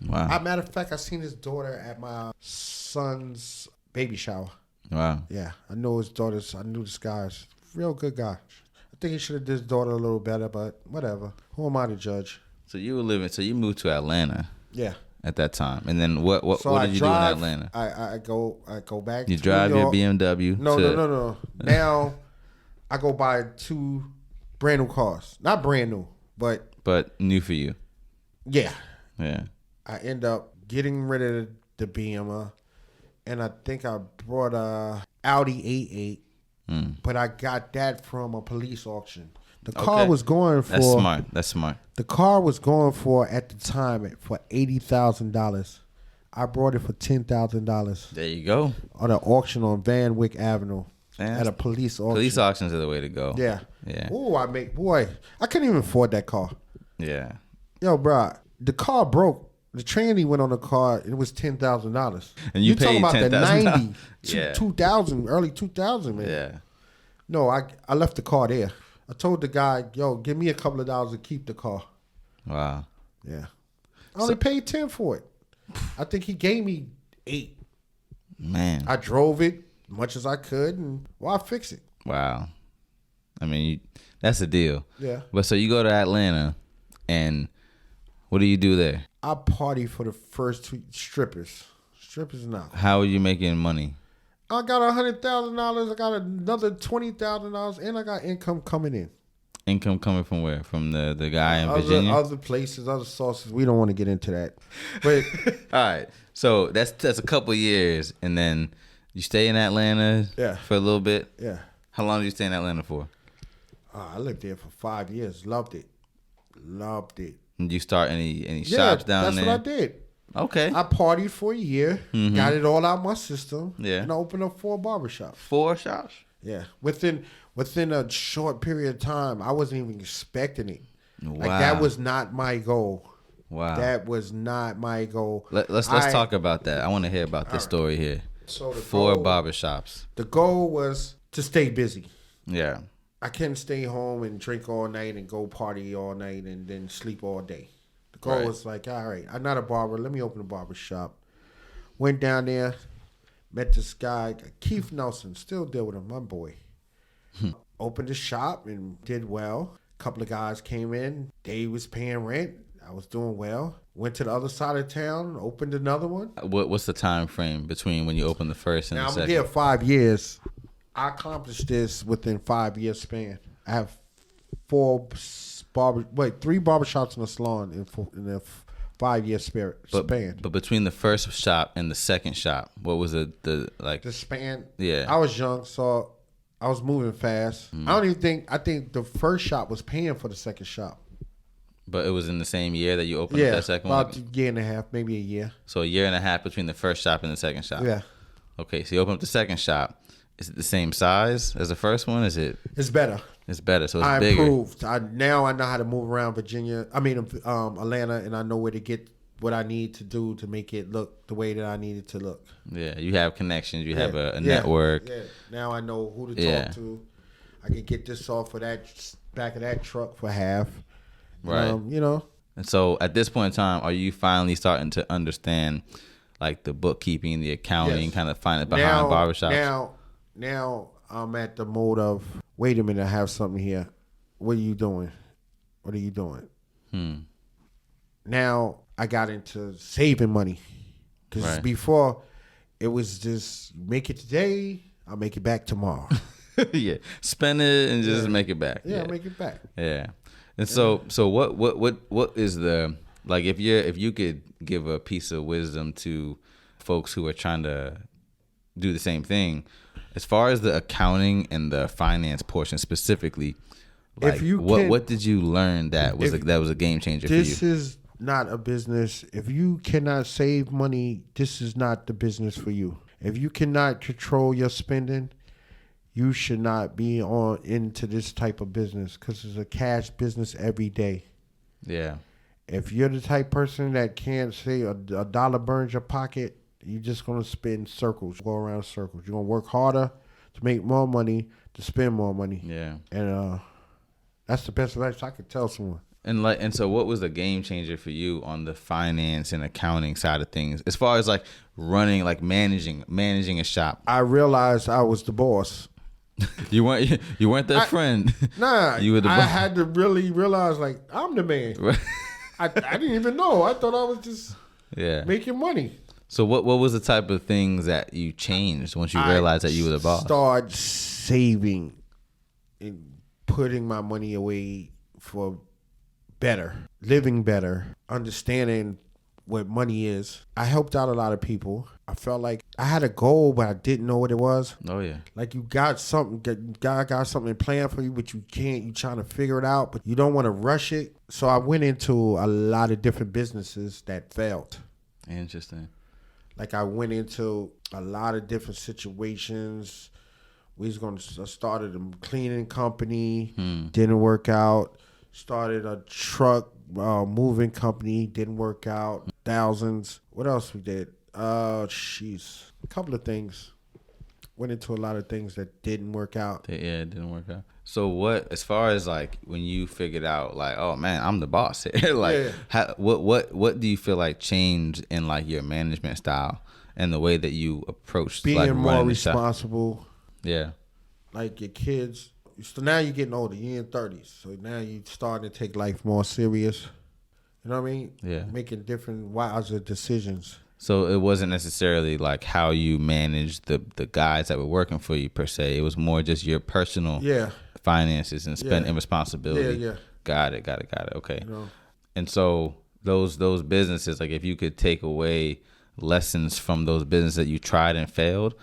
Wow. Matter of fact, I seen his daughter at my son's baby shower. Wow. Yeah, I know his daughters. I knew this guy's real good guy. I think he should have did his daughter a little better, but whatever. Who am I to judge? So you moved to Atlanta. Yeah. At that time, and then what did you do in Atlanta? I go back. You drive your BMW. No. Now I go buy 2 brand new cars. Not brand new, but new for you. Yeah. Yeah. I end up getting rid of the Beamer, and I think I brought a Audi A8, but I got that from a police auction. The car was going for... That's smart. The car was going for, at the time, for $80,000. I brought it for $10,000. There you go. On an auction on Van Wyck Avenue. Man, at a police auction. Police auctions are the way to go. Yeah. Yeah. Oh, I couldn't even afford that car. Yeah. Yo, bro, the car broke. The tranny went on the car. It was $10,000. And you paid talking about the $10,000? 90s, Yeah. 2000, early 2000, man. Yeah. No, I left the car there. I told the guy, yo, give me a couple of dollars to keep the car. Wow. Yeah. I only paid 10 for it. I think he gave me 8. Man. I drove it much as I could, and I fix it. Wow. I mean, that's a deal. Yeah. But so you go to Atlanta, and what do you do there? I party for the first 2 strippers. Strippers now. How are you making money? I got $100,000. I got another $20,000, and I got income coming in. Income coming from where? From the guy in Virginia? Other places, other sources. We don't want to get into that. But all right. So that's a couple years, and then you stay in Atlanta for a little bit. Yeah. How long did you stay in Atlanta for? I lived there for 5 years. Loved it. Did you start any shops down there? That's what I did. Okay. I partied for a year, got it all out my system, and I opened up 4 barbershops. 4 shops? Yeah. Within a short period of time, I wasn't even expecting it. Wow. Like, that was not my goal. Wow. That was not my goal. Let's talk about that. I want to hear about this story here. So 4 barbershops. The goal was to stay busy. Yeah. I couldn't stay home and drink all night and go party all night and then sleep all day. The goal was like, all right, I'm not a barber. Let me open a barber shop. Went down there, met this guy, Keith Nelson, still deal with him, my boy. Opened a shop and did well. A couple of guys came in. They was paying rent. I was doing well. Went to the other side of town, opened another one. What's the time frame between when you opened the first and the second? I'm here 5 years. I accomplished this within 5 years span. I have 3 barbershops and a salon in a 5 year span. But between the first shop and the second shop, what was the span? Yeah. I was young, so I was moving fast. I think the first shop was paying for the second shop. But it was in the same year that you opened up that second one? About a year and a half, maybe a year. So a year and a half between the first shop and the second shop. Yeah. Okay, so you open up the second shop. Is it the same size as the first one? It's better. It's better, so it's I bigger. improved. Now I know how to move around Atlanta, and I know where to get what I need to do to make it look the way that I need it to look. Yeah, you have connections. You have a network. Yeah. Now I know who to talk to. I can get this off of that back of that truck for half. Right. And so at this point in time, are you finally starting to understand like the bookkeeping, the accounting, kind of find it behind barbershops? Now I'm at the mode of, wait a minute, I have something here. What are you doing? Now I got into saving money. Because before, it was just make it today, I'll make it back tomorrow. Yeah. Spend it and just make it back. Yeah, make it back. Yeah. And so what is the, like, if you could give a piece of wisdom to folks who are trying to do the same thing, as far as the accounting and the finance portion specifically, like, what did you learn that was a game changer for you? This is not a business. If you cannot save money, this is not the business for you. If you cannot control your spending, you should not be into this type of business, because it's a cash business every day. Yeah. If you're the type person that can't say a dollar burns your pocket, you're just going to spin circles, go around circles. You're going to work harder to make more money, to spend more money. Yeah. And that's the best advice I could tell someone. And so what was the game changer for you on the finance and accounting side of things, as far as like running, like managing a shop? I realized I was the boss. You weren't their friend. Nah, you were the boss. I had to really realize, like, I'm the man. I didn't even know. I thought I was just making money. So what was the type of things that you changed once you realized that you were the boss? Start saving and putting my money away for better, living better, understanding what money is. I helped out a lot of people. I felt like I had a goal, but I didn't know what it was. Oh yeah. Like you got something, God got something planned for you, but you can't. You trying to figure it out, but you don't want to rush it. So I went into a lot of different businesses that failed. Interesting. Like I went into a lot of different situations. We was going to started a cleaning company, didn't work out. Started a truck moving company, didn't work out. Thousands. What else we did? A couple of things. Went into a lot of things that didn't work out. Yeah, it didn't work out. So what, as far as like when you figured out like, oh man, I'm the boss here. Like, what do you feel like changed in like your management style and the way that you approached being like more running responsible? Yeah. Like your kids. So now you're getting older. You're in 30s. So now you're starting to take life more serious. You know what I mean? Yeah. Making different wiser decisions. So it wasn't necessarily like how you managed the guys that were working for you per se. It was more just your personal finances and spending and responsibility. Yeah. Got it. Okay. You know? And so those businesses, like if you could take away lessons from those businesses that you tried and failed,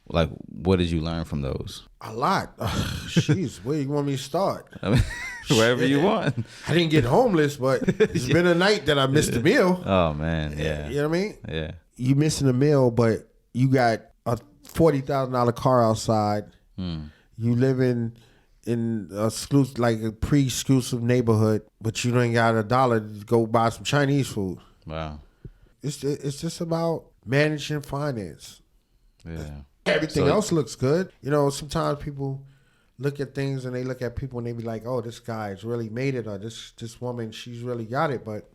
like what did you learn from those? A lot. Jeez, where you want me to start? I mean, wherever you want. I didn't get homeless, but it's been a night that I missed a meal. Oh man, yeah. You know what I mean? Yeah. You missing a meal, but you got a $40,000 car outside. You living in a pre-exclusive neighborhood, but you don't got $1 to go buy some Chinese food. Wow. It's just about managing finance. Yeah. Everything else looks good. You know, sometimes people look at things and they look at people and they be like, oh, this guy's really made it, or this woman, she's really got it. But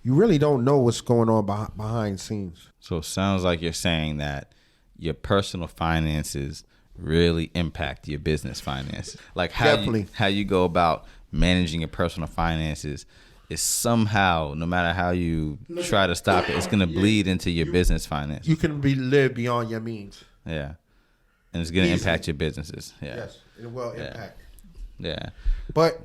you really don't know what's going on behind scenes. So it sounds like you're saying that your personal finances really impact your business finances. Like how you go about managing your personal finances is somehow, no matter how you try to stop it, it's going to bleed into your business finances. You can live beyond your means. Yeah. And it's going to impact your businesses. Yeah. Yes, it will impact. Yeah. But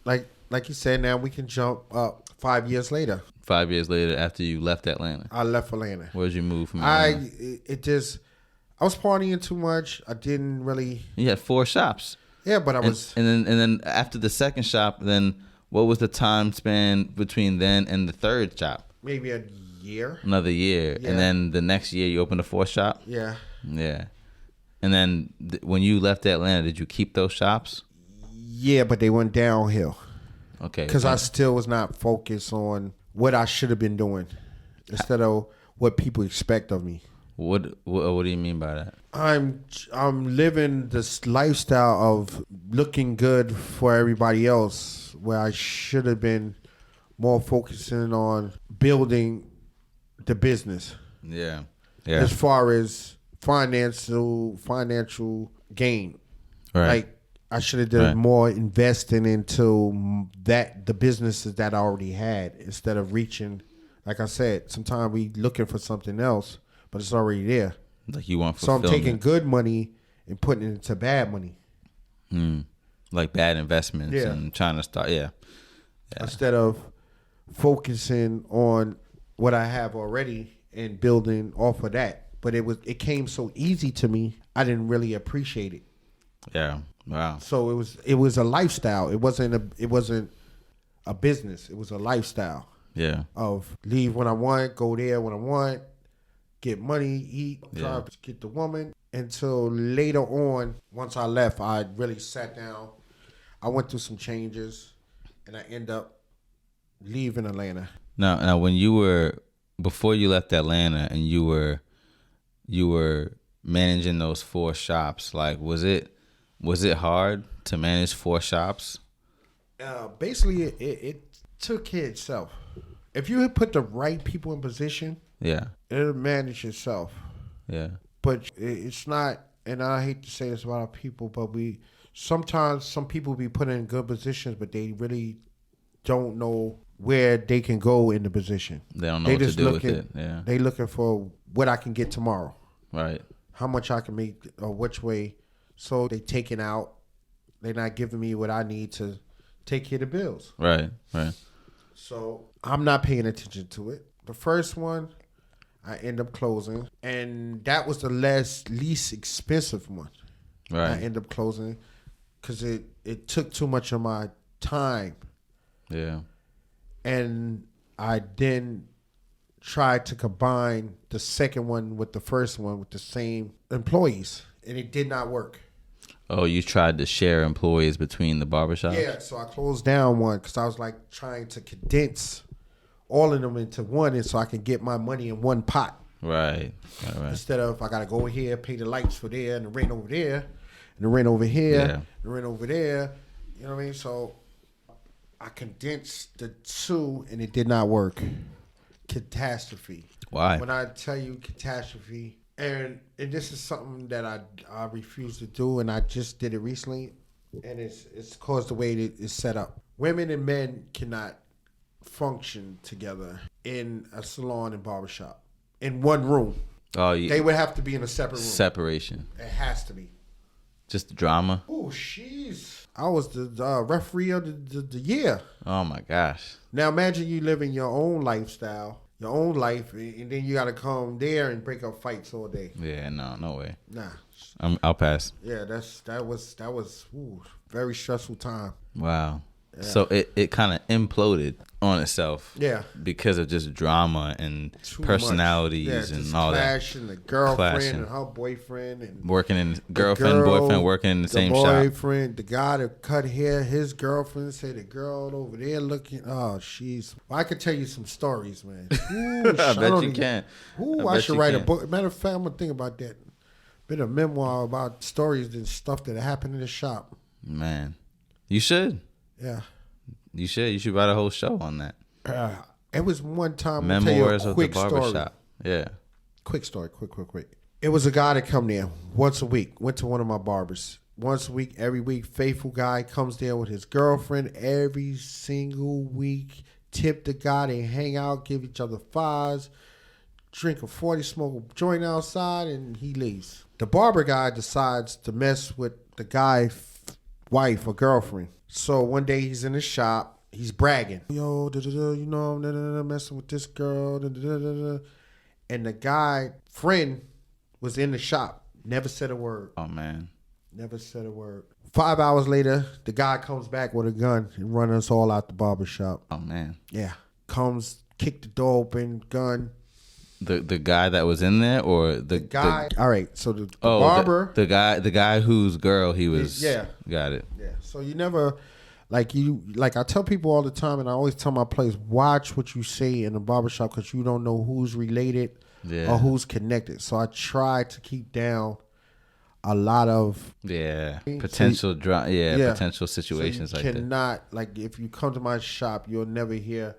like you said, now we can jump up 5 years later. 5 years later after you left Atlanta. I left Atlanta. Where'd you move from Atlanta? I was partying too much. I didn't really. You had 4 shops. Yeah, but I was. And then after the second shop, then what was the time span between then and the third shop? Maybe a year. Another year. Yeah. And then the next year you opened a 4th shop? Yeah. Yeah. And then when you left Atlanta, did you keep those shops? Yeah, but they went downhill. Okay. Because I still was not focused on what I should have been doing instead of what people expect of me. What do you mean by that? I'm living this lifestyle of looking good for everybody else, where I should have been more focusing on building the business. Yeah. As far as financial gain, right? Like I should have done more investing into the businesses that I already had instead of reaching. Like I said, sometimes we looking for something else, but it's already there. Like you want so I'm taking good money and putting it into bad money. Like bad investments and trying to start, instead of focusing on what I have already and building off of that. But it came so easy to me, I didn't really appreciate it. Yeah. Wow. So it was a lifestyle. It wasn't a business. It was a lifestyle. Yeah. Of leave when I want, go there when I want, get money, eat, try to get the woman. Until later on, once I left, I really sat down. I went through some changes, and I end up leaving Atlanta. Now, before you left Atlanta, and you were managing those 4 shops, like was it hard to manage 4 shops? Basically, it took care of itself. If you had put the right people in position, it'll manage itself. Yeah. But it's not, and I hate to say this about our people, but sometimes some people be put in good positions, but they really don't know where they can go in the position. They don't know what to do with it. Yeah. They looking for what I can get tomorrow. Right. How much I can make or which way. So they taking out they're not giving me what I need to take care of the bills. Right. So I'm not paying attention to it. The first one, I end up closing, and that was the least expensive one. Right. I end up closing because it took too much of my time. Yeah. And I then tried to combine the second one with the first one with the same employees, and it did not work. Oh, you tried to share employees between the barbershops? Yeah, so I closed down one because I was like trying to condense all of them into one, and so I can get my money in one pot. Right. Instead of I got to go here, pay the lights for there, and the rent over there, and the rent over here, and the rent over there. You know what I mean? So I condensed the two, and it did not work. Catastrophe. Why? When I tell you catastrophe, and this is something that I refuse to do, and I just did it recently, and it's caused the way it is set up. Women and men cannot function together in a salon and barbershop in one room. Oh, yeah. They would have to be in a separate room. Separation. It has to be. Just drama? Oh, jeez. I was the referee of the year. Oh, my gosh. Now, imagine you living your own lifestyle, your own life, and then you got to come there and break up fights all day. Yeah, no way. Nah. I'll pass. Yeah, that was very stressful time. Wow. Yeah. So it kind of imploded on itself. Yeah. Because of just drama and Too personalities and all that. Clashing, the girlfriend and her boyfriend and working in boyfriend working in the same shop. The boyfriend, the guy that cut hair, his girlfriend said the girl over there looking. Oh, I could tell you some stories, man. Ooh, I bet you can. I should write a book. Matter of fact, I'm gonna think about that. Bit a memoir about stories and stuff that happened in the shop. Man, you should. Yeah. You should. You should write a whole show on that. It was one time. Memoirs of the barbershop. Yeah. Quick story. Quick. It was a guy that come there once a week. Went to one of my barbers. Once a week, every week. Faithful guy comes there with his girlfriend every single week. Tip the guy. They hang out, give each other fives, drink a 40, smoke a joint outside, and he leaves. The barber guy decides to mess with the guy's wife or girlfriend. So one day he's in the shop, he's bragging. Yo, you know, I'm messing with this girl. And the guy friend was in the shop, never said a word. Oh, man. Never said a word. 5 hours later, the guy comes back with a gun and run us all out the barbershop. Oh, man. Yeah. Comes, kick the door open, gun. The guy that was in there, or the guy? All right. So the barber, the guy whose girl he was. Yeah. Got it. Yeah. So you never, I tell people all the time, and I always tell my players, watch what you say in the barbershop because you don't know who's related or who's connected. So I try to keep down a lot of potential potential situations so like that. Cannot, like, if you come to my shop, you'll never hear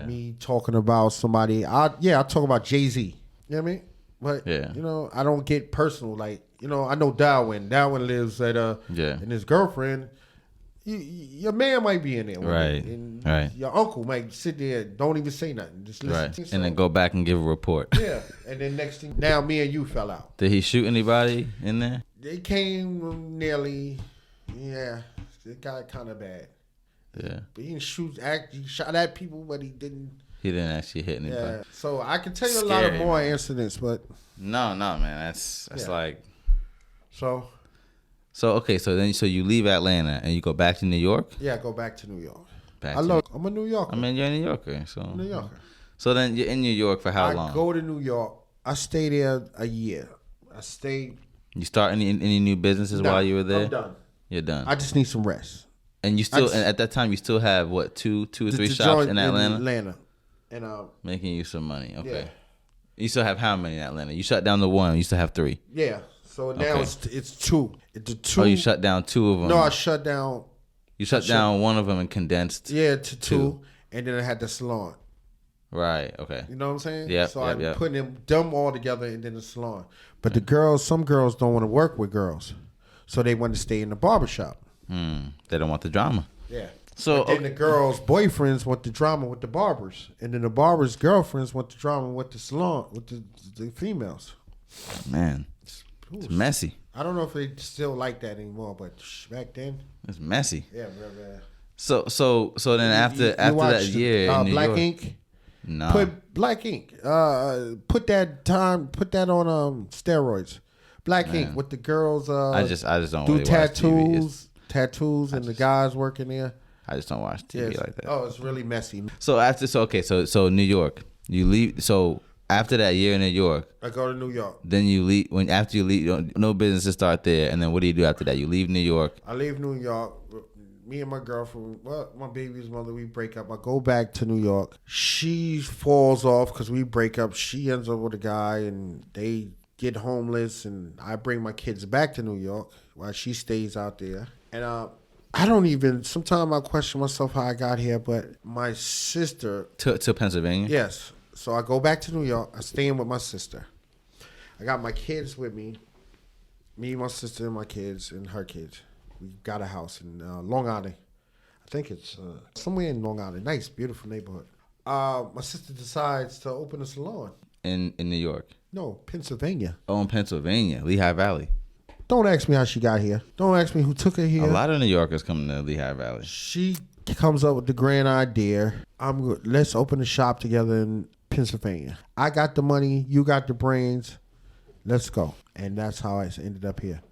me talking about somebody. I talk about Jay-Z. You know what I mean? But you know, I don't get personal. Like, you know, I know Darwin. Darwin lives at and his girlfriend. Your man might be in there, right? And your uncle might sit there, don't even say nothing, just listen. Right, and then go back and give a report. Yeah, and then next thing, now me and you fell out. Did he shoot anybody in there? They came nearly. Yeah, it got kind of bad. Yeah, but he didn't shoot. He shot at people, but he didn't. He didn't actually hit anybody. Yeah, so I can tell you a lot of more incidents, but no, man, that's like So okay, so you leave Atlanta and you go back to New York? Yeah, I go back to New York. I'm a New Yorker. I mean, you're a New Yorker, so I'm a New Yorker. So then you're in New York for how long? I go to New York. I stay there a year. You start any new businesses while you were there? I'm done. You're done. I just need some rest. And you still, and at that time, you still have what, two or three shops in Atlanta? In Atlanta, and making you some money. Okay. Yeah. You still have how many in Atlanta? You shut down the one. You still have three. Yeah. So now it's two. It's two. Oh, you shut down two of them. No, I shut down. You shut down one of them and condensed. Yeah, to two, and then I had the salon. Right. Okay. You know what I'm saying? Yeah. So I'm putting them all together and then the salon. But some girls don't want to work with girls, so they want to stay in the barbershop. They don't want the drama. Yeah. So then the girls' boyfriends want the drama with the barbers, and then the barbers' girlfriends want the drama with the salon with the females. Man, It's messy. I don't know if they still like that anymore, but back then, it's messy. Yeah, bro. So then after that year in New Black York, Ink. no, Put Black Ink. Put that on steroids. Black Ink with the girls. I just don't do really tattoos, and the guys working there. I just don't watch TV like that. Oh, it's really messy. So New York, you leave. So after that year in New York, I go to New York. Then you leave. After you leave, no business to start there. And then what do you do after that? You leave New York. I leave New York. Me and my girlfriend, my baby's mother, we break up. I go back to New York. She falls off because we break up. She ends up with a guy, and they get homeless. And I bring my kids back to New York while she stays out there. And I don't even. Sometimes I question myself how I got here. But my sister to Pennsylvania. Yes. So I go back to New York. I stay in with my sister. I got my kids with me. Me, my sister, and my kids, and her kids. We got a house in Long Island. I think it's somewhere in Long Island. Nice, beautiful neighborhood. My sister decides to open a salon. In New York? No, Pennsylvania. Oh, in Pennsylvania, Lehigh Valley. Don't ask me how she got here. Don't ask me who took her here. A lot of New Yorkers come to Lehigh Valley. She comes up with the grand idea. Let's open a shop together in Pennsylvania. I got the money. You got the brains. Let's go. And that's how I ended up here.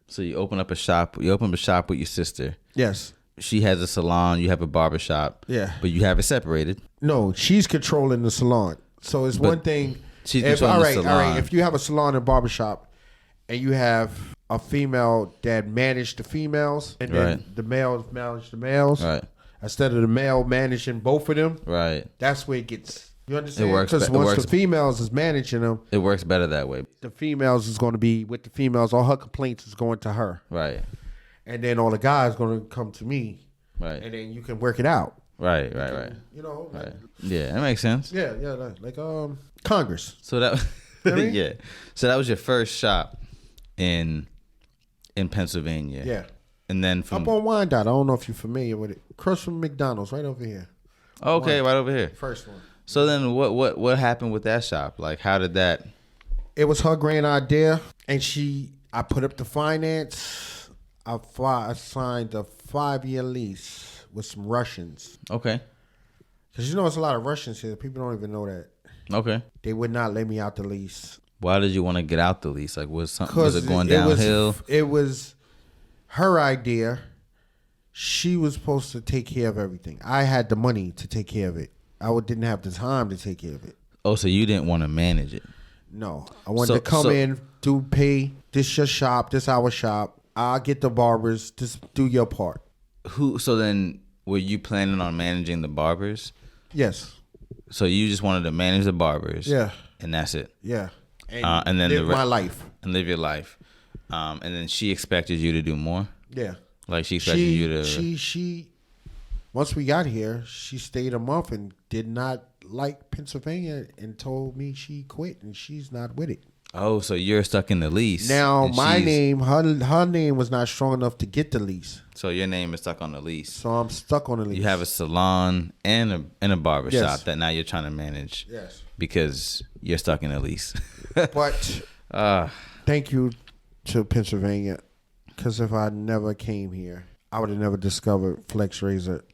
So you open up a shop. You open up a shop with your sister. Yes. She has a salon. You have a barbershop. Yeah. But you have it separated. No, she's controlling the salon. So it's one thing. She's controlling the salon. All right. If you have a salon and barbershop and you have a female that manage the females and then the males manage the males. Right. Instead of the male managing both of them. Right. That's where it gets... You understand? It works because once the females is managing them, it works better that way. The females is going to be with the females. All her complaints is going to her. Right. And then all the guys going to come to me. Right. And then you can work it out. Right. You know. Right. Yeah, that makes sense. Yeah. Like Congress. So that, yeah. So that was your first shop in Pennsylvania. Yeah. And then from up on Wyandotte. I don't know if you're familiar with it. Across from McDonald's, right over here. Okay, right over here. First one. So then what happened with that shop? Like, how did that? It was her grand idea, and I put up the finance. I signed a 5-year lease with some Russians. Okay. Because there's a lot of Russians here. People don't even know that. Okay. They would not let me out the lease. Why did you want to get out the lease? Like, was it going downhill? It was her idea. She was supposed to take care of everything. I had the money to take care of it. I didn't have the time to take care of it. Oh, so you didn't want to manage it? No. I wanted to come in, pay. This your shop. This our shop. I'll get the barbers. Just do your part. So then, were you planning on managing the barbers? Yes. So you just wanted to manage the barbers? Yeah. And that's it? Yeah. And then live my life. And live your life. And then she expected you to do more? Yeah. Like she expected you to... She once we got here, she stayed a month and did not like Pennsylvania and told me she quit and she's not with it. Oh, so you're stuck in the lease. Now, my name, her name was not strong enough to get the lease. So your name is stuck on the lease. So I'm stuck on the lease. You have a salon and a barbershop Yes. that now you're trying to manage. Yes. Because you're stuck in the lease. But thank you to Pennsylvania, because if I never came here, I would have never discovered FlexRazor.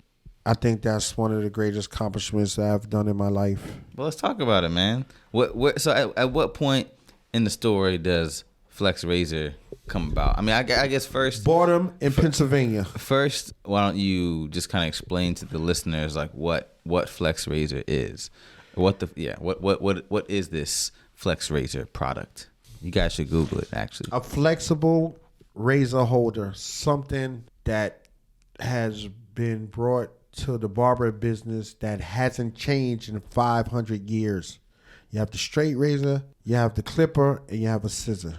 I think that's one of the greatest accomplishments that I've done in my life. Well, let's talk about it, man. So at what point in the story does FlexRazor come about? I mean, I guess first... Bought them in Pennsylvania. First, why don't you just kind of explain to the listeners like what FlexRazor is? What is this FlexRazor product? You guys should Google it, actually. A flexible razor holder, something that has been brought to the barber business that hasn't changed in 500 years. You have the straight razor, you have the clipper, and you have a scissor.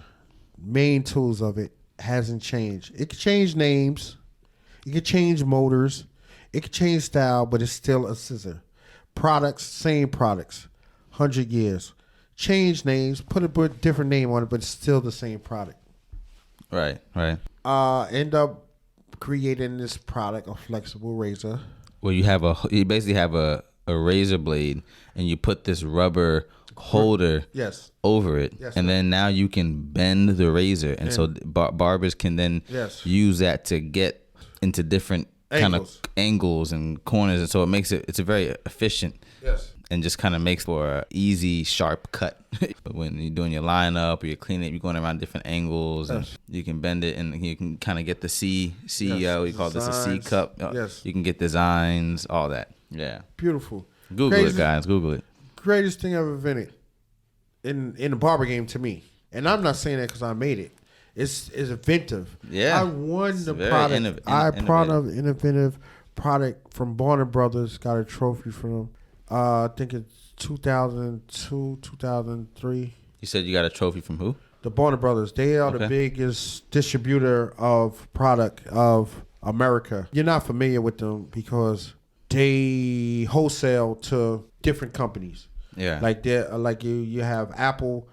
Main tools of it hasn't changed. It could change names, it could change motors, it could change style, but it's still a scissor. Products, same products, 100 years. Change names, put a different name on it, but it's still the same product. Right. End up creating this product, a flexible razor. Well, you basically have a razor blade, and you put this rubber holder Yes. over it, Yes, and then now you can bend the razor, and so barbers can then use that to get into different kind of angles and corners, and so it makes it's a very efficient. Yes. And just kind of makes for an easy, sharp cut. But when you're doing your lineup or you're cleaning it, you're going around different angles, and you can bend it, and you can kind of get the C. We call this a C cup. Yes. You can get designs, all that. Yeah. Beautiful. Google it, guys. Google it. Greatest thing I've invented in the barber game to me, and I'm not saying that because I made it. It's inventive. Yeah. I won the product. Innovative product from Barber Brothers. Got a trophy from them. I think it's 2002, 2003. You said you got a trophy from who? The Barber Brothers. They are the biggest distributor of product of America. You're not familiar with them because they wholesale to different companies. Yeah. Like you have Apple,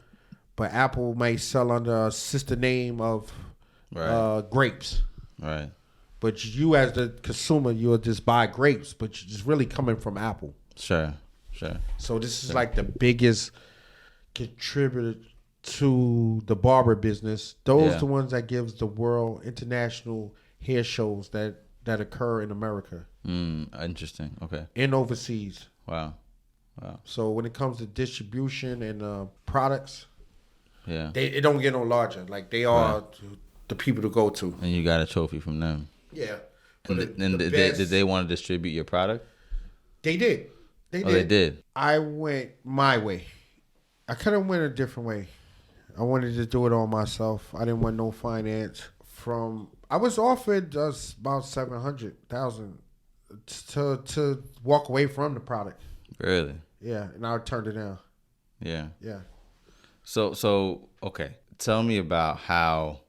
but Apple may sell under a sister name of grapes. Right. But you as the consumer, you'll just buy grapes, but you're just really coming from Apple. Sure. So this is like the biggest contributor to the barber business. Those are the ones that gives the world international hair shows that occur in America. Interesting. Okay. And overseas. Wow. So when it comes to distribution and products, it don't get no larger. Like they are the people to go to. And you got a trophy from them. Yeah. And did they want to distribute your product? They did. They did. I went my way. I could have went a different way. I wanted to do it all myself. I didn't want no finance from. I was offered just about $700,000 to walk away from the product. Really? Yeah, and I turned it down. Yeah. Yeah. So okay. Tell me about how,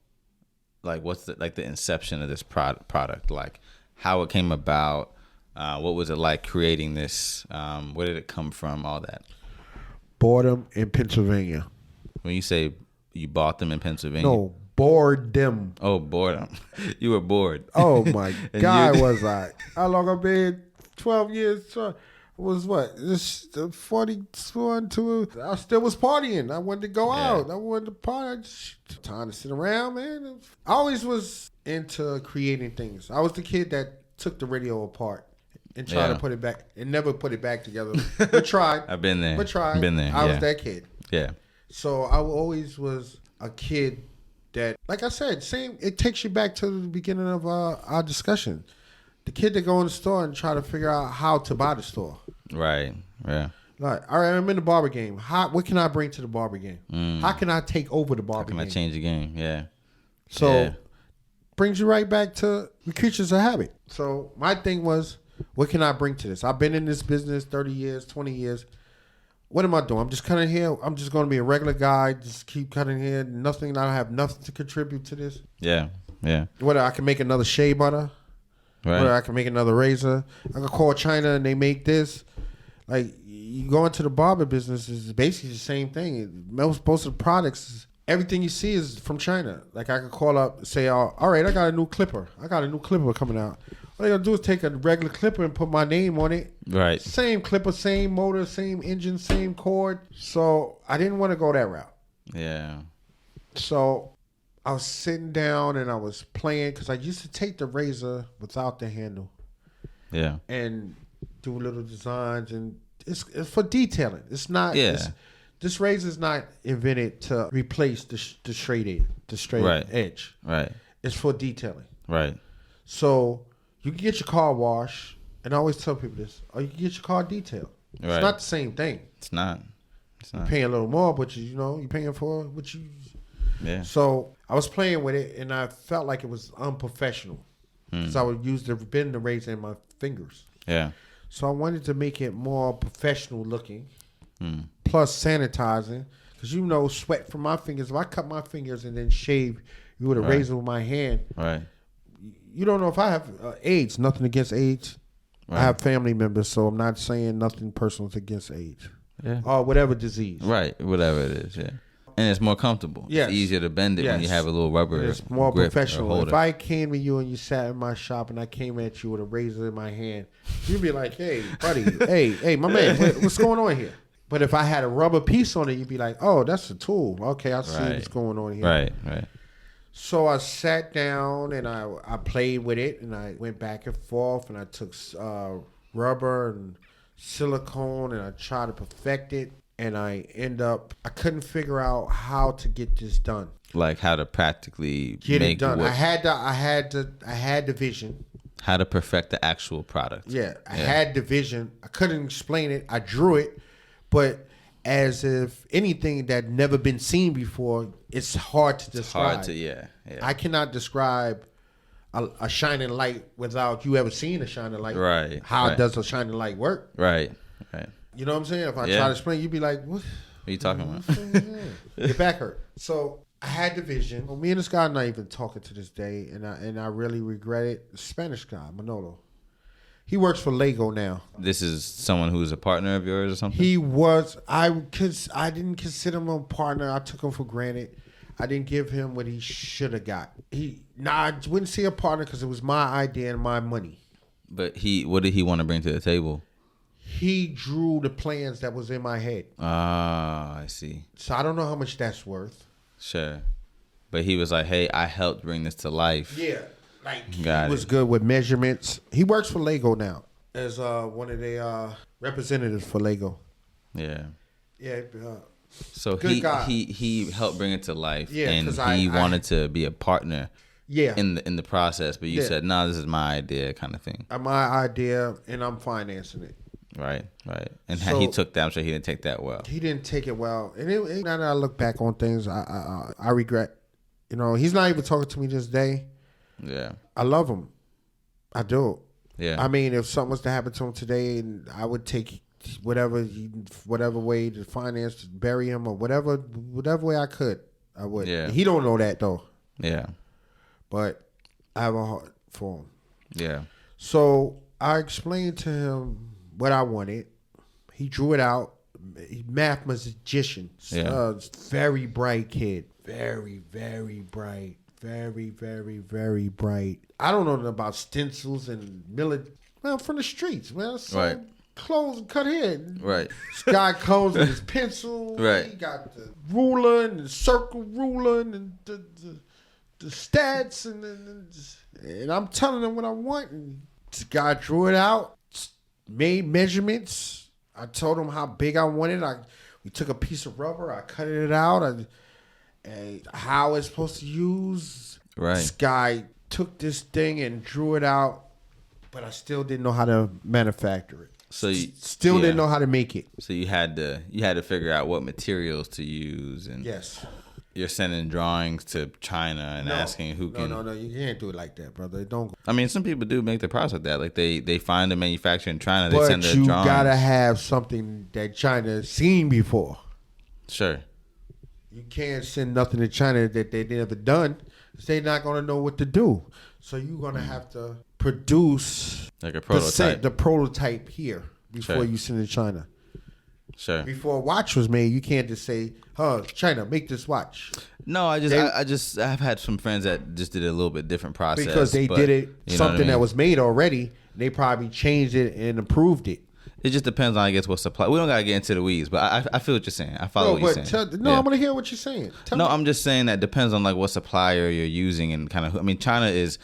like, what's the inception of this product? Like, how it came about. What was it like creating this? Where did it come from? All that. Bought them in Pennsylvania. When you say you bought them in Pennsylvania, no, bored them. Oh, bored them. You were bored. Oh my God, was I? How long I've been? 12 years. Was what? This 41 to. I still was partying. I wanted to go out. I wanted to party. Time to sit around, man. I always was into creating things. I was the kid that took the radio apart and tried to put it back and never put it back together. But tried. I've been there. But tried. Been there. I was that kid. Yeah. So I always was a kid that, like I said, it takes you back to the beginning of our discussion. The kid that go in the store and try to figure out how to buy the store. Right. Yeah. Like, all right, I'm in the barber game. What can I bring to the barber game? How can I take over the barber game? How can I change the game? Yeah. So brings you right back to the creatures of habit. So my thing was, what can I bring to this? I've been in this business 30 years, 20 years. What am I doing? I'm just cutting here. I'm just going to be a regular guy. Just keep cutting here. Nothing. I don't have nothing to contribute to this. Yeah. Yeah. Whether I can make another shea butter. Right. Whether I can make another razor. I can call China and they make this. Like, you go into the barber business is basically the same thing. Most of the products, everything you see is from China. Like, I could call up and say, all right, I got a new clipper. Coming out. All I got to do is take a regular clipper and put my name on it. Right. Same clipper, same motor, same engine, same cord. So I didn't want to go that route. Yeah. So I was sitting down and I was playing because I used to take the razor without the handle. Yeah. And do little designs, and it's for detailing. It's not. Yeah. This razor is not invented to replace the straight edge. Right. It's for detailing. Right. So you can get your car washed, and I always tell people this, or you can get your car detailed. Right. It's not the same thing. It's not. You're paying a little more, but you're paying for what you. Yeah. So I was playing with it, and I felt like it was unprofessional because I would bend the razor in my fingers. Yeah. So I wanted to make it more professional looking, plus sanitizing, because sweat from my fingers. If I cut my fingers and then shave you with a razor with my hand, right? You don't know if I have AIDS. Nothing against AIDS. Right. I have family members, so I'm not saying nothing personal against AIDS. Yeah. Or whatever disease. Right. Whatever it is. Yeah. And it's more comfortable. Yes. It's easier to bend it when you have a little rubber. It's more professional. If I came to you and you sat in my shop and I came at you with a razor in my hand, you'd be like, "Hey, buddy, hey, my man, what's going on here?" But if I had a rubber piece on it, you'd be like, oh, that's a tool. Okay, I see Right. what's going on here. Right. So I sat down and I played with it and I went back and forth and I took rubber and silicone and I tried to perfect it and I couldn't figure out how to get this done. Like how to practically Get make it done. what, I had the vision. how to perfect the actual product. Yeah, I had the vision. I couldn't explain it. I drew it, but as if anything that never been seen before, it's hard to describe. Hard to, yeah. I cannot describe a shining light without you ever seeing a shining light. Right. How right. does a shining light work? Right. You know what I'm saying? If I try to explain, you'd be like, what? What are you talking about? Your back hurt. So I had the vision. Well, me and this guy are not even talking to this day, and I really regret it. The Spanish guy, Manolo. He works for Lego now. This is someone who's a partner of yours or something? He was. I didn't consider him a partner. I took him for granted. I didn't give him what he should have got. I wouldn't say a partner because it was my idea and my money. But what did he want to bring to the table? He drew the plans that was in my head. Ah, I see. So I don't know how much that's worth. Sure. But he was like, hey, I helped bring this to life. Yeah. Like, he Got was it. good with measurements. He works for Lego now as one of the representatives for Lego. Yeah. Yeah. So Good guy. he helped bring it to life, Yeah, and 'cause he I wanted to be a partner Yeah. in the process. But you Yeah. said, no, this is my idea, kind of thing. My idea, and I'm financing it. Right. And So- he took that. I'm sure he didn't take that well. He didn't take it well. And now that I look back on things, I regret. You know, he's not even talking to me this day. Yeah. I love him. I do. Yeah. I mean, if something was to happen to him today, and I would take whatever way to finance to bury him or whatever way I could, I would. Yeah. He don't know that though, Yeah. but I have a heart for him. Yeah. So I explained to him what I wanted. He drew it out. Math magician. Yeah. Very bright kid. Very, very bright. Very, very, very bright. I don't know nothing about stencils and military. Well, from the streets, man. Right. Clothes and cut hair. Right. This guy comes with his pencil. Right. He got the ruler and the circle ruler and the stats and I'm telling him what I want. And this guy drew it out, made measurements. I told him how big I wanted. We took a piece of rubber. I cut it out. And how it's supposed to use. Right. This guy took this thing and drew it out, but I still didn't know how to manufacture it. So you Still didn't know how to make it. So you had to figure out what materials to use, and Yes. you're sending drawings to China and asking who can. No, you can't do it like that, brother. Don't. I mean, some people do make the process like that. Like they find a manufacturer in China, they But send their you drawings. gotta have something that China's seen before. Sure. You can't send nothing to China that they never done, because they're not gonna know what to do. So you're gonna have to produce Like a prototype. the prototype here before Sure. you send it to China. Sure. Before a watch was made, you can't just say, China, make this watch. No, I've had some friends that just did a little bit different process Because they but did it, you know what I something that mean? was made already, they probably changed it and improved it. It just depends on, I guess, what supply. We don't gotta get into the weeds, but I feel what you're saying. I follow what you're saying. Yeah. I'm gonna hear what you're saying. Tell No, me. I'm just saying that depends on like what supplier you're using and kind of. I mean, China is,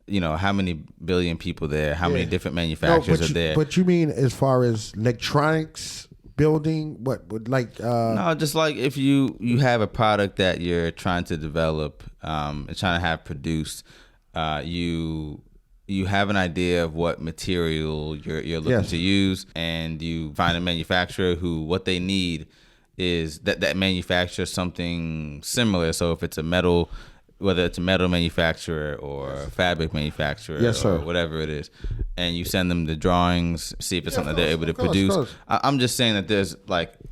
how many billion people there? How many different manufacturers are there? But you mean as far as electronics building? What would like? No, just like if you have a product that you're trying to develop and trying to have produced, you have an idea of what material you're looking Yes. to use, and you find a manufacturer who what they need is that manufactures something similar. So if it's a metal, whether it's a metal manufacturer or a fabric manufacturer Yes, sir. or whatever it is, and you send them the drawings, see if it's Yeah, something of they're course, able to of course, produce. of course. I'm just saying that there's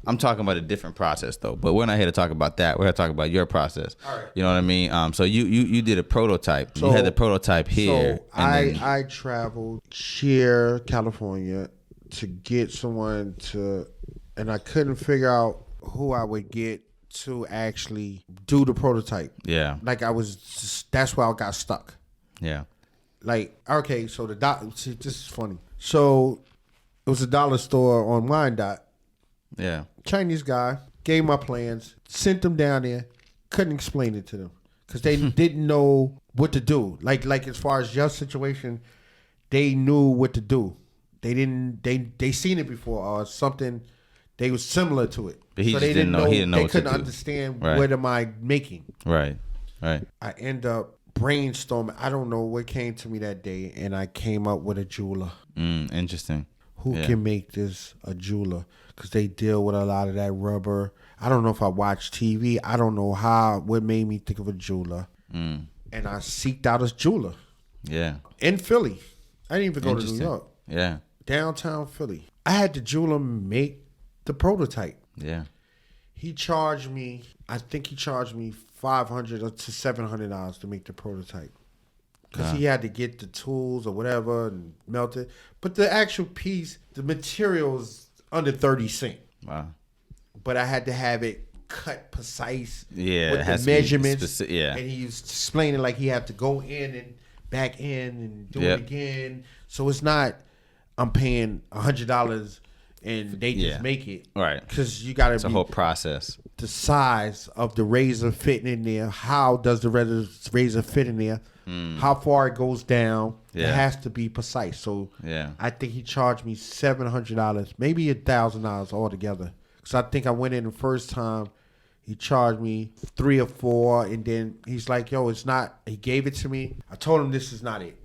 I'm talking about a different process though, but we're not here to talk about that. We're here to talk about your process. All right. You know what I mean? So you did a prototype. So- you had the prototype here. So and then, I traveled here, California, to get someone to, and I couldn't figure out who I would get to actually do the prototype. yeah, Like that's where I got stuck. yeah, Like, okay, so see, this is funny. So it was a dollar store on Wyandotte, Yeah. Chinese guy gave my plans, sent them down there, couldn't explain it to them because they didn't know what to do. Like as far as your situation, they knew what to do. They seen it before or something. They was similar to it. But he so just they didn't know. He didn't know they what to couldn't do. understand Right. what am I making. Right. Right. I end up brainstorming. I don't know what came to me that day, and I came up with a jeweler. Interesting. Who can make this a jeweler? Because they deal with a lot of that rubber. I don't know if I watch TV. I don't know what made me think of a jeweler. And I seeked out a jeweler. Yeah. In Philly. I didn't even go to New York. Yeah. Downtown Philly. I had the jeweler make the prototype. Yeah. He charged me, I think he charged me $500 to $700 to make the prototype. Because he had to get the tools or whatever and melt it. But the actual piece, the material is under 30 cents. Wow. But I had to have it cut precise with it has the to be measurements. yeah. And he was explaining like he had to go in and back in and do it again. So it's not, I'm paying $100 and they just make it. Right. Because you got to It's a whole process. The size of the razor fitting in there. How does the razor fit in there? How far it goes down. It has to be precise. So I think he charged me $700, maybe $1,000 altogether. Because I think I went in the first time. He charged me 3 or 4, and then he's like, "Yo, it's not." He gave it to me. I told him this is not it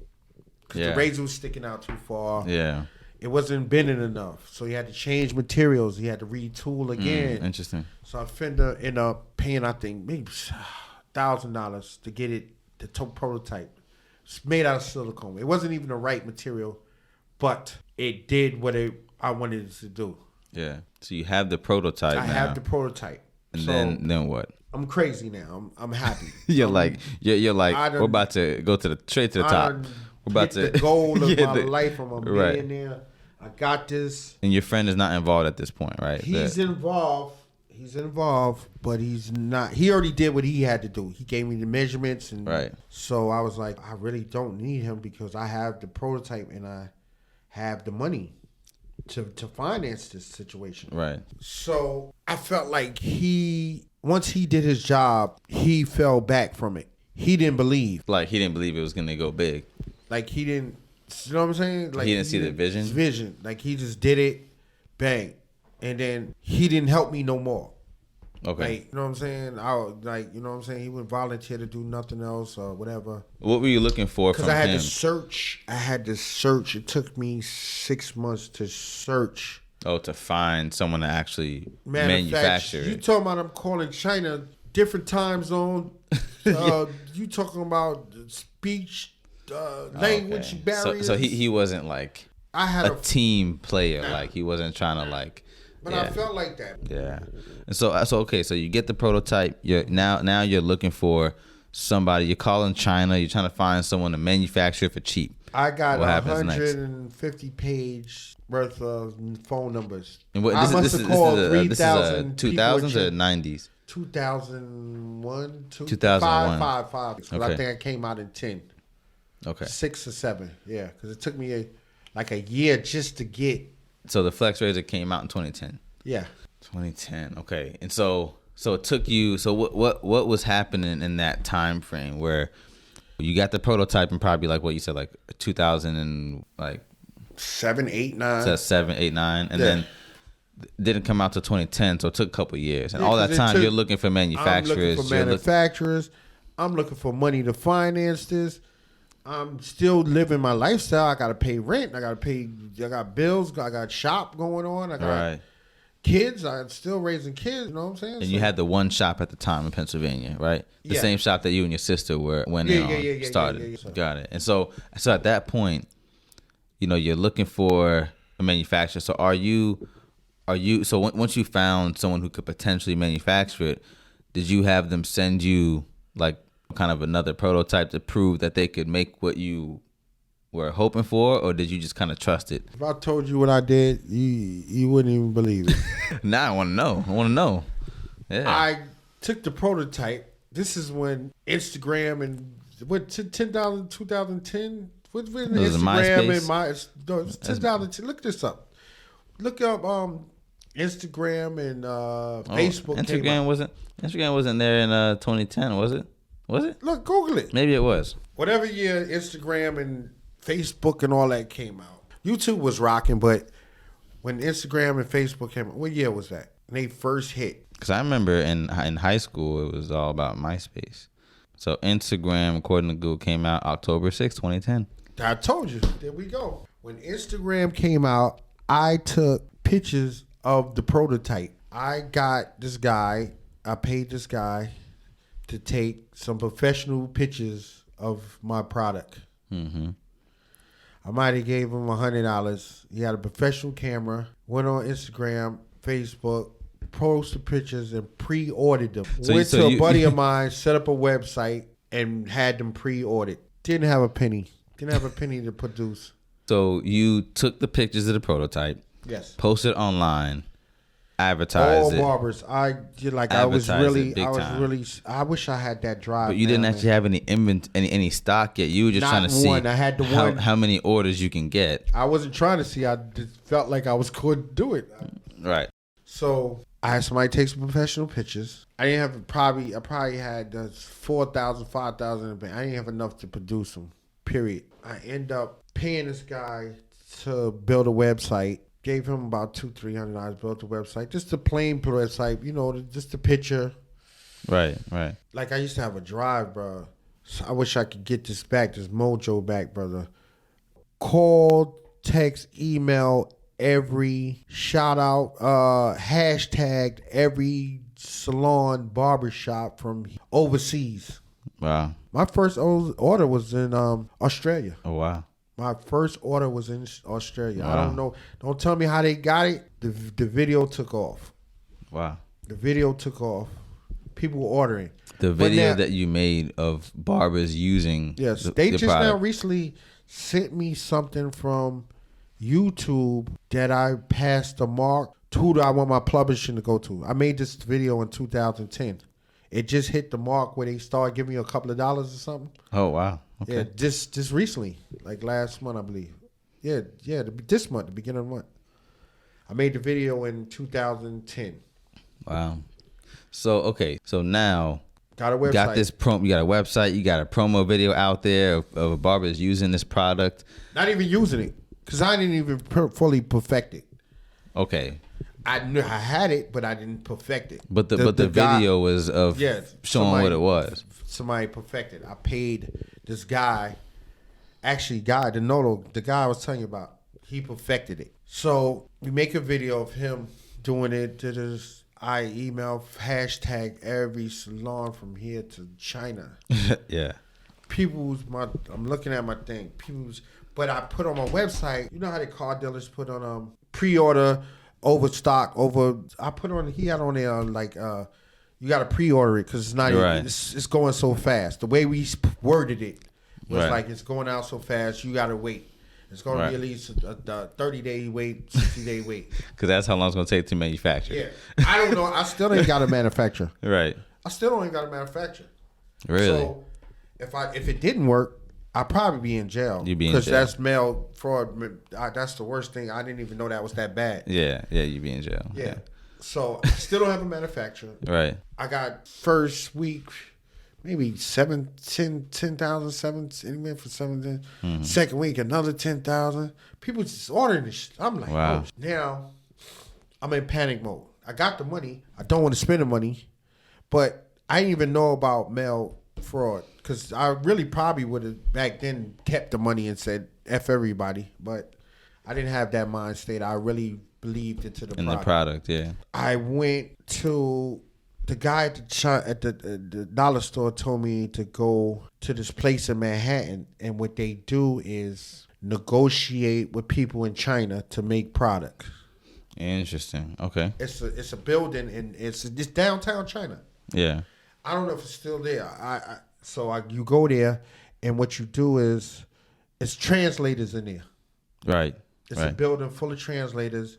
because the razor was sticking out too far. Yeah. It wasn't bending enough, so he had to change materials. He had to retool again. Interesting. So I ended up paying, I think, maybe $1,000 to get it, the prototype. It's made out of silicone. It wasn't even the right material, but it did what I wanted it to do. Yeah. So you have the prototype now. I have the prototype. And so then what? I'm crazy now. I'm happy. you're like we're about to go to straight to the top. We're about to the goal of my life. I'm a millionaire. Right. I got this. And your friend is not involved at this point, right? He's involved. He's involved, but he's not. He already did what he had to do. He gave me the measurements, and so I was like, I really don't need him because I have the prototype and I have the money to finance this situation. Right. So I felt like once he did his job, he fell back from it. He didn't believe. Like he didn't believe it was gonna go big. Like he didn't. You know what I'm saying? Like he didn't see the vision. His vision. Like he just did it, bang, and then he didn't help me no more. Okay. Like, you know what I'm saying? I was like, you know what I'm saying? He wouldn't volunteer to do nothing else or whatever. What were you looking for from him? Because I had to search. It took me 6 months to search. Oh, to find someone to actually manufacture it. You talking about I'm calling China, different time zone. You talking about speech, language barriers. So he wasn't like I had a team player. Like he wasn't trying to like. But I felt like that. Yeah. And so okay, so you get the prototype. You're now you're looking for somebody. You're calling China. You're trying to find someone to manufacture it for cheap. I got what 150 page worth of phone numbers. And what, this is 2000s or 90s? 2001, 2001. five. Okay. I think I came out in 10. Okay. 6 or 7. Yeah, because it took me a year just to get. So the FlexRazor came out in 2010. Yeah. 2010. Okay. And so it took you. So what was happening in that time frame where you got the prototype and probably like what you said, like 2000 and like 7, 8, 9. So 7, 8, 9, and then didn't come out to 2010. So it took a couple of years, and all that time you're looking for manufacturers. I'm looking for manufacturers. I'm looking for money to finance this. I'm still living my lifestyle. I got to pay rent. I got bills. I got shop going on. I got kids. I'm still raising kids. You know what I'm saying? And you had the one shop at the time in Pennsylvania, right? The same shop that you and your sister started. Yeah. Got it. And so at that point, you're looking for a manufacturer. So once you found someone who could potentially manufacture it, did you have them send you like kind of another prototype to prove that they could make what you were hoping for, or did you just kind of trust it? If I told you what I did, you wouldn't even believe it. Nah, I want to know. Yeah. I took the prototype. This is when Instagram and 2010. What Instagram MySpace? and it's 2010. Look this up. Look up Instagram and Facebook. Instagram wasn't there in 2010, was it? Was it? Look, Google it. Maybe it was. Whatever year Instagram and Facebook and all that came out. YouTube was rocking, but when Instagram and Facebook came out, what year was that? When they first hit? Because I remember in high school, it was all about MySpace. So Instagram, according to Google, came out October 6, 2010. I told you. There we go. When Instagram came out, I took pictures of the prototype. I got this guy. I paid this guy to take some professional pictures of my product. Mm-hmm. I might have gave him $100. He had a professional camera, went on Instagram, Facebook, posted pictures, and pre-ordered them. Went to a buddy of mine, set up a website, and had them pre-ordered. Didn't have a penny. Didn't have a penny to produce. So you took the pictures of the prototype, yes, posted online, advertised it. Barbers. I wish I had that drive. But you didn't actually have any stock yet. You were just trying to see I had the one. How many orders you can get. I wasn't trying to see. I just felt like I was going to do it. Right. So I had somebody take some professional pictures. I probably had 4,000, 5,000. I didn't have enough to produce them. Period. I end up paying this guy to build a website. Gave him about $200-300. Built the website, just a plain website. Just a picture. Right. Like I used to have a drive, bro. So I wish I could get this mojo back, brother. Call, text, email, every shout out, hashtagged every salon, barbershop from overseas. Wow. My first order was in Australia. Oh, wow. My first order was in Australia. Wow. I don't know. Don't tell me how they got it. The video took off. Wow. The video took off. People were ordering. The video that you made of barbers using they just product. Now recently sent me something from YouTube that I passed the mark. Who do I want my publishing to go to? I made this video in 2010. It just hit the mark where they started giving me a couple of dollars or something. Oh, wow. Okay. Yeah, just recently, like last month, I believe. Yeah, this month, the beginning of the month. I made the video in 2010. Wow. So now got a website. You got a website. You got a promo video out there of barbers using this product. Not even using it because I didn't even fully perfect it. Okay. I knew I had it, but I didn't perfect it. But the video was of showing what it was. Somebody perfected. I paid this guy, the guy I was telling you about, he perfected it. So we make a video of him doing it. I email hashtag every salon from here to China. Yeah. I'm looking at my thing. But I put on my website. You know how the car dealers put on pre-order. Overstock, I put on. He had on there you got to pre-order it because it's not. Right. It's going so fast. The way we worded it was like it's going out so fast. You got to wait. It's going to be at least a 30-day wait, 60-day wait. Because that's how long it's going to take to manufacture. Yeah, I don't know. I still ain't got a manufacturer. Right. I still don't even got a manufacturer. Really? So if it didn't work, I'd probably be in jail. You'd be in jail. Because that's mail fraud. That's the worst thing. I didn't even know that was that bad. Yeah, you'd be in jail. Yeah. So I still don't have a manufacturer. Right. I got first week, maybe 10,000, anywhere for 7. Mm-hmm. Second week, another 10,000. People just ordering this shit. I'm like, wow. Oh. Now, I'm in panic mode. I got the money. I don't want to spend the money. But I didn't even know about mail fraud. Because I really probably would have back then kept the money and said F everybody, but I didn't have that mind state. I really believed into the product. Yeah. I went to the guy at the dollar store told me to go to this place in Manhattan, and what they do is negotiate with people in China to make products. Interesting. Okay. It's a building and it's downtown China. Yeah. I don't know if it's still there. You go there, and what you do is, it's translators in there. Right. It's a building full of translators,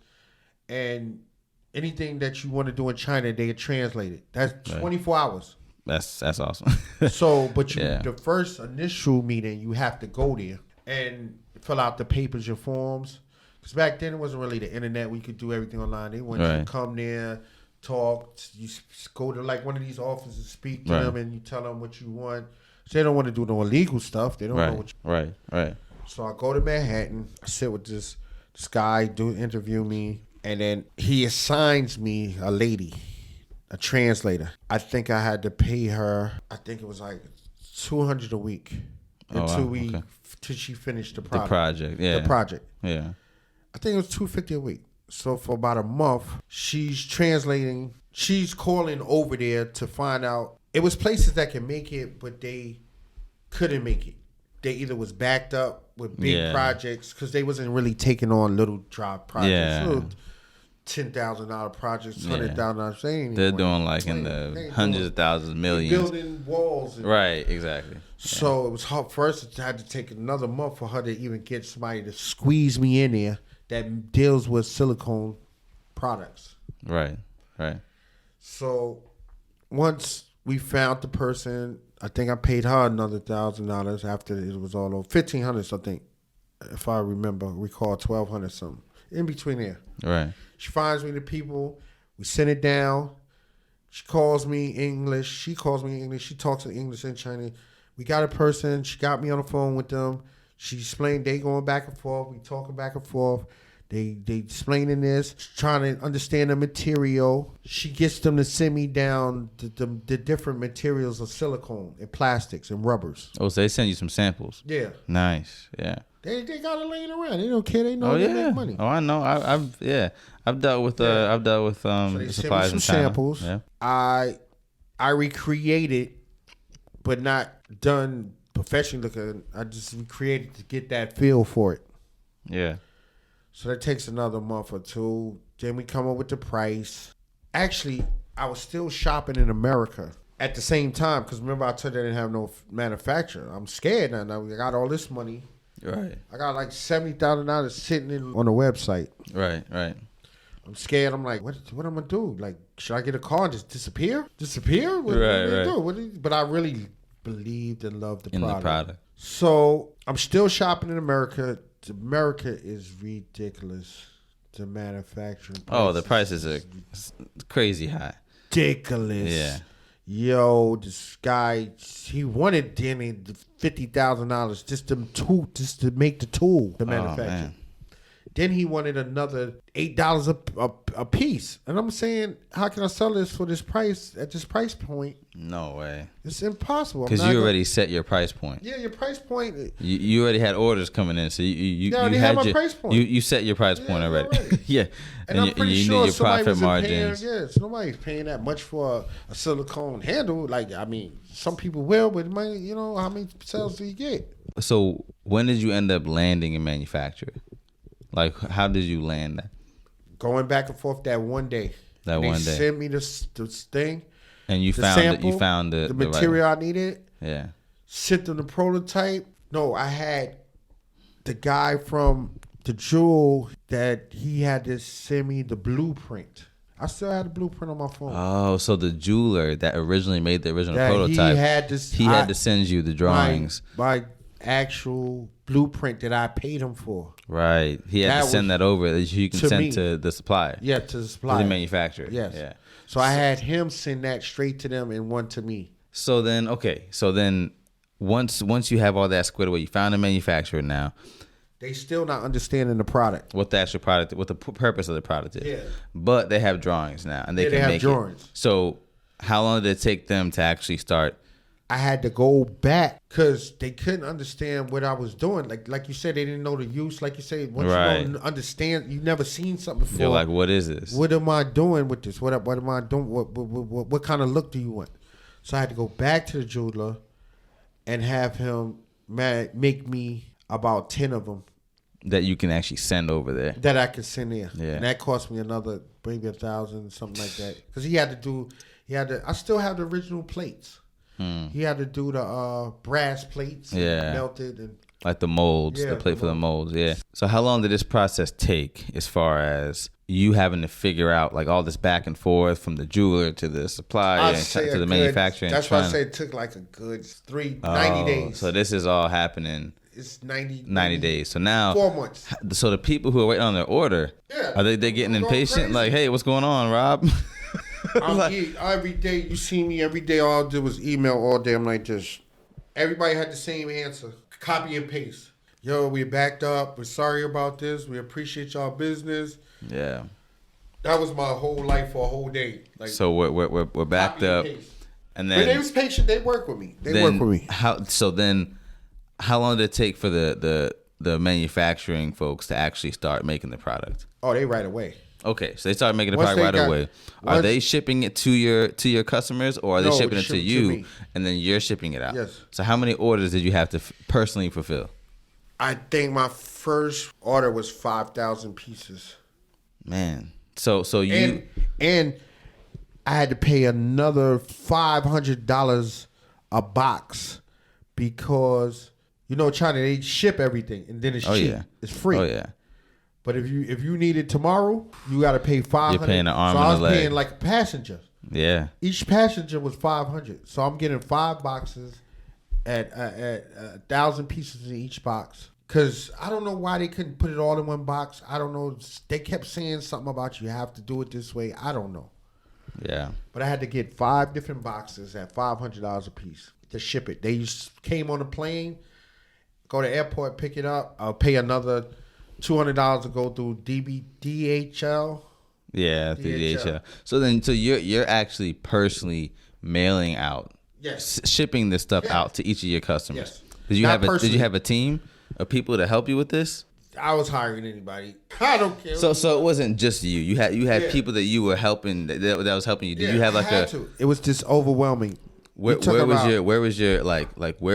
and anything that you want to do in China, they get translated. That's 24 hours. That's awesome. The first initial meeting, you have to go there and fill out the papers and forms. Because back then it wasn't really the internet. We could do everything online. They want you to come there, talk. You go to like one of these offices, speak to them, and you tell them what you want. So they don't want to do no illegal stuff. They don't know what you Right. So I go to Manhattan. I sit with this guy, interview me, and then he assigns me a lady, a translator. I think I had to pay her. I think it was like $200 a week till she finished the project. The project. Yeah. I think it was $250 a week. So for about a month, she's translating. She's calling over there to find out. It was places that can make it, but they couldn't make it. They either was backed up with big projects because they wasn't really taking on little drop projects. Little $10,000 projects, $100,000. They're doing like in the hundreds of thousands, millions. Building walls. Right, exactly. So it was hard. First, I had to take another month for her to even get somebody to squeeze me in there that deals with silicone products. Right. So once we found the person, I think I paid her another $1,000 after it was all over. $1,500, I think, if I recall, $1,200 something in between there. Right. She finds me the people. We send it down. She calls me English. She calls me English. She talks in English and Chinese. We got a person. She got me on the phone with them. She explained they going back and forth. We talking back and forth. They explaining this, trying to understand the material. She gets them to send me down the different materials of silicone and plastics and rubbers. Oh, so they send you some samples. Yeah. Nice. Yeah. They got it laying around. They don't care. They know they make money. Oh, I know. I've dealt with so they suppliers sent me some in China. samples. Yeah. I recreated, but not done professionally looking. I just recreated to get that feel for it. Yeah. So that takes another month or two. Then we come up with the price. Actually, I was still shopping in America at the same time because remember I told you I didn't have no manufacturer. I'm scared now. I got all this money. Right. I got like $70,000 sitting on the website. Right. I'm scared. I'm like, what am I gonna do? Like, should I get a car and just disappear? What am I gonna do? But I really believed and loved the product. So I'm still shopping in America. America is ridiculous. The manufacturing prices. Oh, the prices are crazy high. Ridiculous. Yeah. Yo, this guy, he wanted Danny $50,000 just to make the tool, the manufacture. Man. Then he wanted another $8 a piece. And I'm saying, how can I sell this for this price at this price point? No way. It's impossible. Because you already set your price point. Yeah, your price point. You already had orders coming in, so you had my price point. You set your price point already. Yeah, and I'm pretty sure your profit margins. Nobody's paying that much for a silicone handle. Like, I mean, some people will, but how many sales do you get? So when did you end up landing in manufacturing? Like, how did you land that? Going back and forth that one day. They sent me this thing. And you found the material I needed. Yeah. Sent them the prototype. No, I had the guy from the jewel that he had to send me the blueprint. I still had the blueprint on my phone. Oh, so the jeweler that originally made the original prototype, he had to send you the drawings. My actual blueprint that I paid him for. Right. He had to send that over that you can send to the supplier. Yeah, to the supplier. To the manufacturer. Yes. Yeah. So I had him send that straight to them and one to me. So then, once you have all that squared away, you found a manufacturer now. They still not understanding the product. What the actual product, what the purpose of the product is. Yeah. But they have drawings now, and they can make drawings. It. So how long did it take them to actually start? I had to go back because they couldn't understand what I was doing. Like you said, they didn't know the use. Like you said, once you don't understand, you never seen something before. You're like, what is this? What am I doing with this? What am I doing? What kind of look do you want? So I had to go back to the jeweler and have him make me about 10 of them. That you can actually send over there. That I could send there. Yeah. And that cost me another, maybe $1,000, something like that. Because I still have the original plates. He had to do the brass plates. Yeah. Melted and like the molds, the plate for the molds. Yeah. So how long did this process take as far as you having to figure out like all this back and forth from the jeweler to the supplier to the manufacturer? That's why I say it took like a good 90 days. So this is all happening it's 90 days. So now 4 months. So the people who are waiting on their order, are they getting impatient? Crazy. Like, hey, what's going on, Rob? Every day you see me, every day all I did was email all day. I'm like this. Everybody had the same answer. Copy and paste. Yo, we backed up. We're sorry about this. We appreciate y'all business. Yeah. That was my whole life for a whole day. Like, so we're backed up. And then, but they was patient. They work with me. How long did it take for the manufacturing folks to actually start making the product? Oh, they right away. Okay, so they started making the product right away. Are they shipping it to your customers, or are they shipping it to you, and then you're shipping it out? Yes. So how many orders did you have to personally fulfill? I think my first order was 5,000 pieces. Man, so you and I had to pay another $500 a box because China, they ship everything and then it's cheap. Yeah. It's free. Oh yeah. But if you need it tomorrow, you got to pay $500. You're paying an arm and a leg. So I was paying like a passenger. Yeah. Each passenger was $500. So I'm getting 5 boxes at 1,000 pieces in each box. Because I don't know why they couldn't put it all in one box. I don't know. They kept saying something about you have to do it this way. I don't know. Yeah. But I had to get 5 different boxes at $500 a piece to ship it. They came on a plane, go to the airport, pick it up. I'll pay another $200 to go through DHL. Yeah, DHL. So you're actually personally mailing out, shipping this stuff out to each of your customers. Yes. Did you have a team of people to help you with this? I was hiring anybody. I don't care. So it wasn't just you. You had people that you were helping that was helping you. Did you have like It was just overwhelming. Where was your where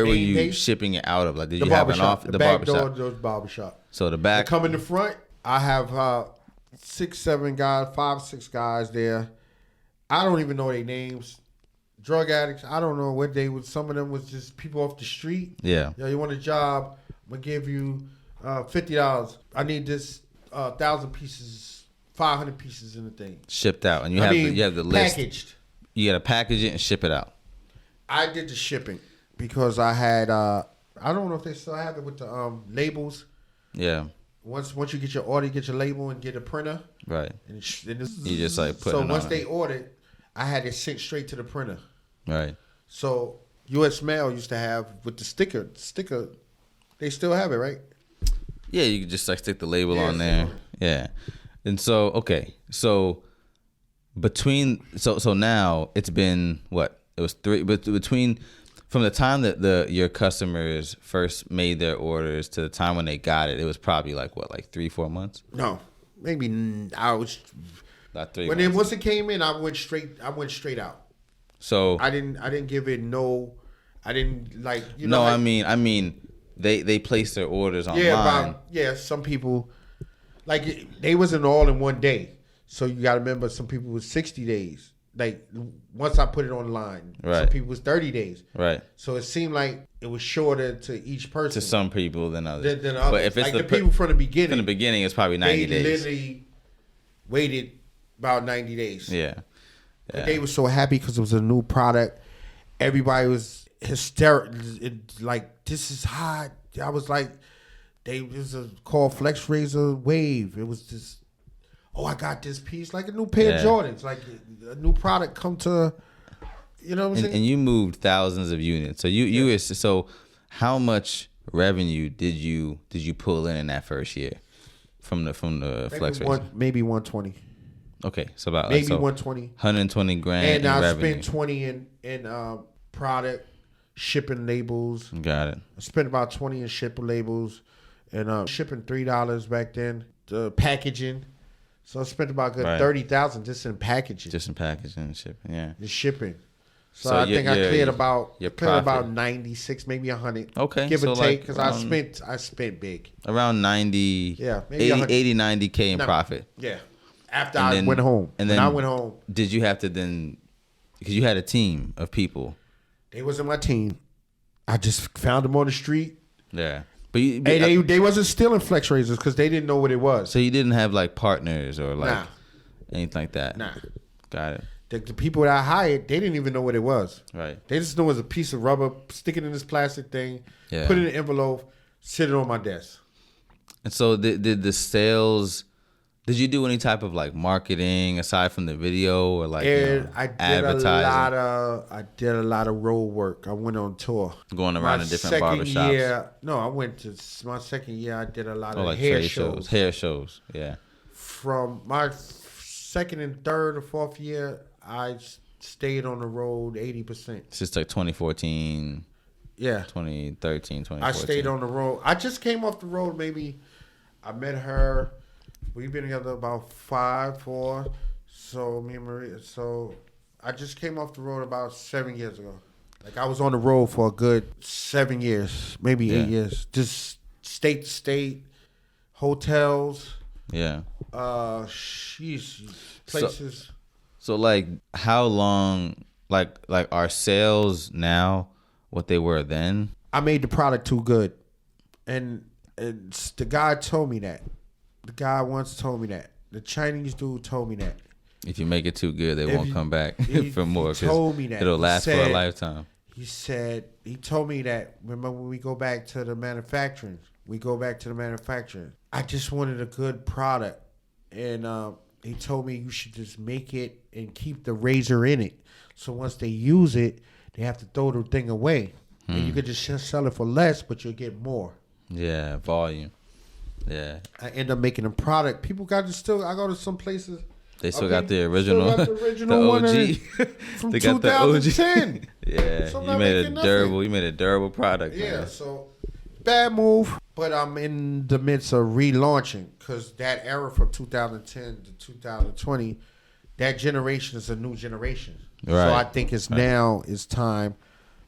were you shipping it out of? Like, did you have an office? The barbershop. The barbershop. So the back. I come in the front. I have 6, 7 guys, 5, 6 guys there. I don't even know their names. Drug addicts. I don't know what they was. Some of them was just people off the street. Yeah. Yo, you want a job? I'm gonna give you $50. I need this 1,000 pieces, 500 pieces in the thing. Shipped out, and you have the list. Packaged. You gotta package it and ship it out. I did the shipping because I had I don't know if they still have it with the labels. Yeah. Once you get your order, you get your label and get a printer. Right. And you just like put it on. So once they ordered, I had it sent straight to the printer. Right. So U.S. Mail used to have with the sticker. They still have it, right? Yeah, you can just like stick the label on there. Yeah. And so so now it's been what? It was 3 between from the time that your customers first made their orders to the time when they got it. It was probably like 3-4 months. No, maybe I was about 3 months. Once it came in, I went straight out. So I didn't give it no. I didn't like No, I mean they placed their orders online. Some people like they wasn't all in one day. So you got to remember, some people was 60 days. Like once I put it online, right. Some people was 30 days. Right. So it seemed like it was shorter to each person. To some people than others. Than others. But if it's like the people from the beginning. From the beginning, it's probably 90 days. They literally waited about 90 days. Yeah. But they were so happy because it was a new product. Everybody was hysterical. Like, this is hot. I was like, it was called FlexRazor Wave. It was just, I got this piece, like a new pair of Jordans, like a new product come to, you know what I'm saying? And you moved thousands of units. So so how much revenue did you pull in that first year from the FlexRazor? Maybe 120. Okay, so about maybe 120, 120 grand. And in I revenue. spent 20 in product shipping labels. Got it. I spent about 20 in shipping labels and shipping $3 back then. The packaging. So I spent about $30,000 just in packaging. Just in packaging and shipping, yeah. The shipping. So I think I cleared about 96, maybe 100. Okay. Give or take, because I spent big. Around 90, maybe 80, 90K in profit. Yeah. After I went home. And then when I went home. Did you have to then, because you had a team of people. They wasn't my team. I just found them on the street. Yeah. But they wasn't stealing FlexRazors because they didn't know what it was. So you didn't have like partners or like anything like that? Nah. Got it. The people that I hired, they didn't even know what it was. Right. They just knew it was a piece of rubber, stick it in this plastic thing, put it in an envelope, sitting on my desk. And so did the sales? Did you do any type of like marketing aside from the video or like advertising? I did a lot of road work. I went on tour, Going around to different barbershops. I went to my second year. I did a lot of like hair trade shows. Hair shows, yeah. From my second and third or fourth year, I stayed on the road 80%. Since like 2014. Yeah. 2013, 2014. I stayed on the road. I just came off the road. Maybe I met her. We've been together about 4. So me and Maria. So I just came off the road about 7 years ago. Like I was on the road for a good 7 years, maybe 8 years. Just state to state, hotels. Yeah. Places. So like, how long? Like are sales now what they were then? I made the product too good, and the guy told me that. The guy once told me that. The Chinese dude told me that. If you make it too good, they won't come back for more. He told me that. It'll last for a lifetime. He told me that. Remember when we go back to the manufacturing? I just wanted a good product, and he told me you should just make it and keep the razor in it. So once they use it, they have to throw the thing away. And you could just sell it for less, but you'll get more. Yeah, volume. Yeah. I end up making a product. People got to still. I go to some places. They still got the original, the OG from they got 2010. Yeah, so you made a durable product. Yeah, man. so bad move. But I'm in the midst of relaunching because that era from 2010 to 2020, that generation is a new generation. Right. So I think now is time.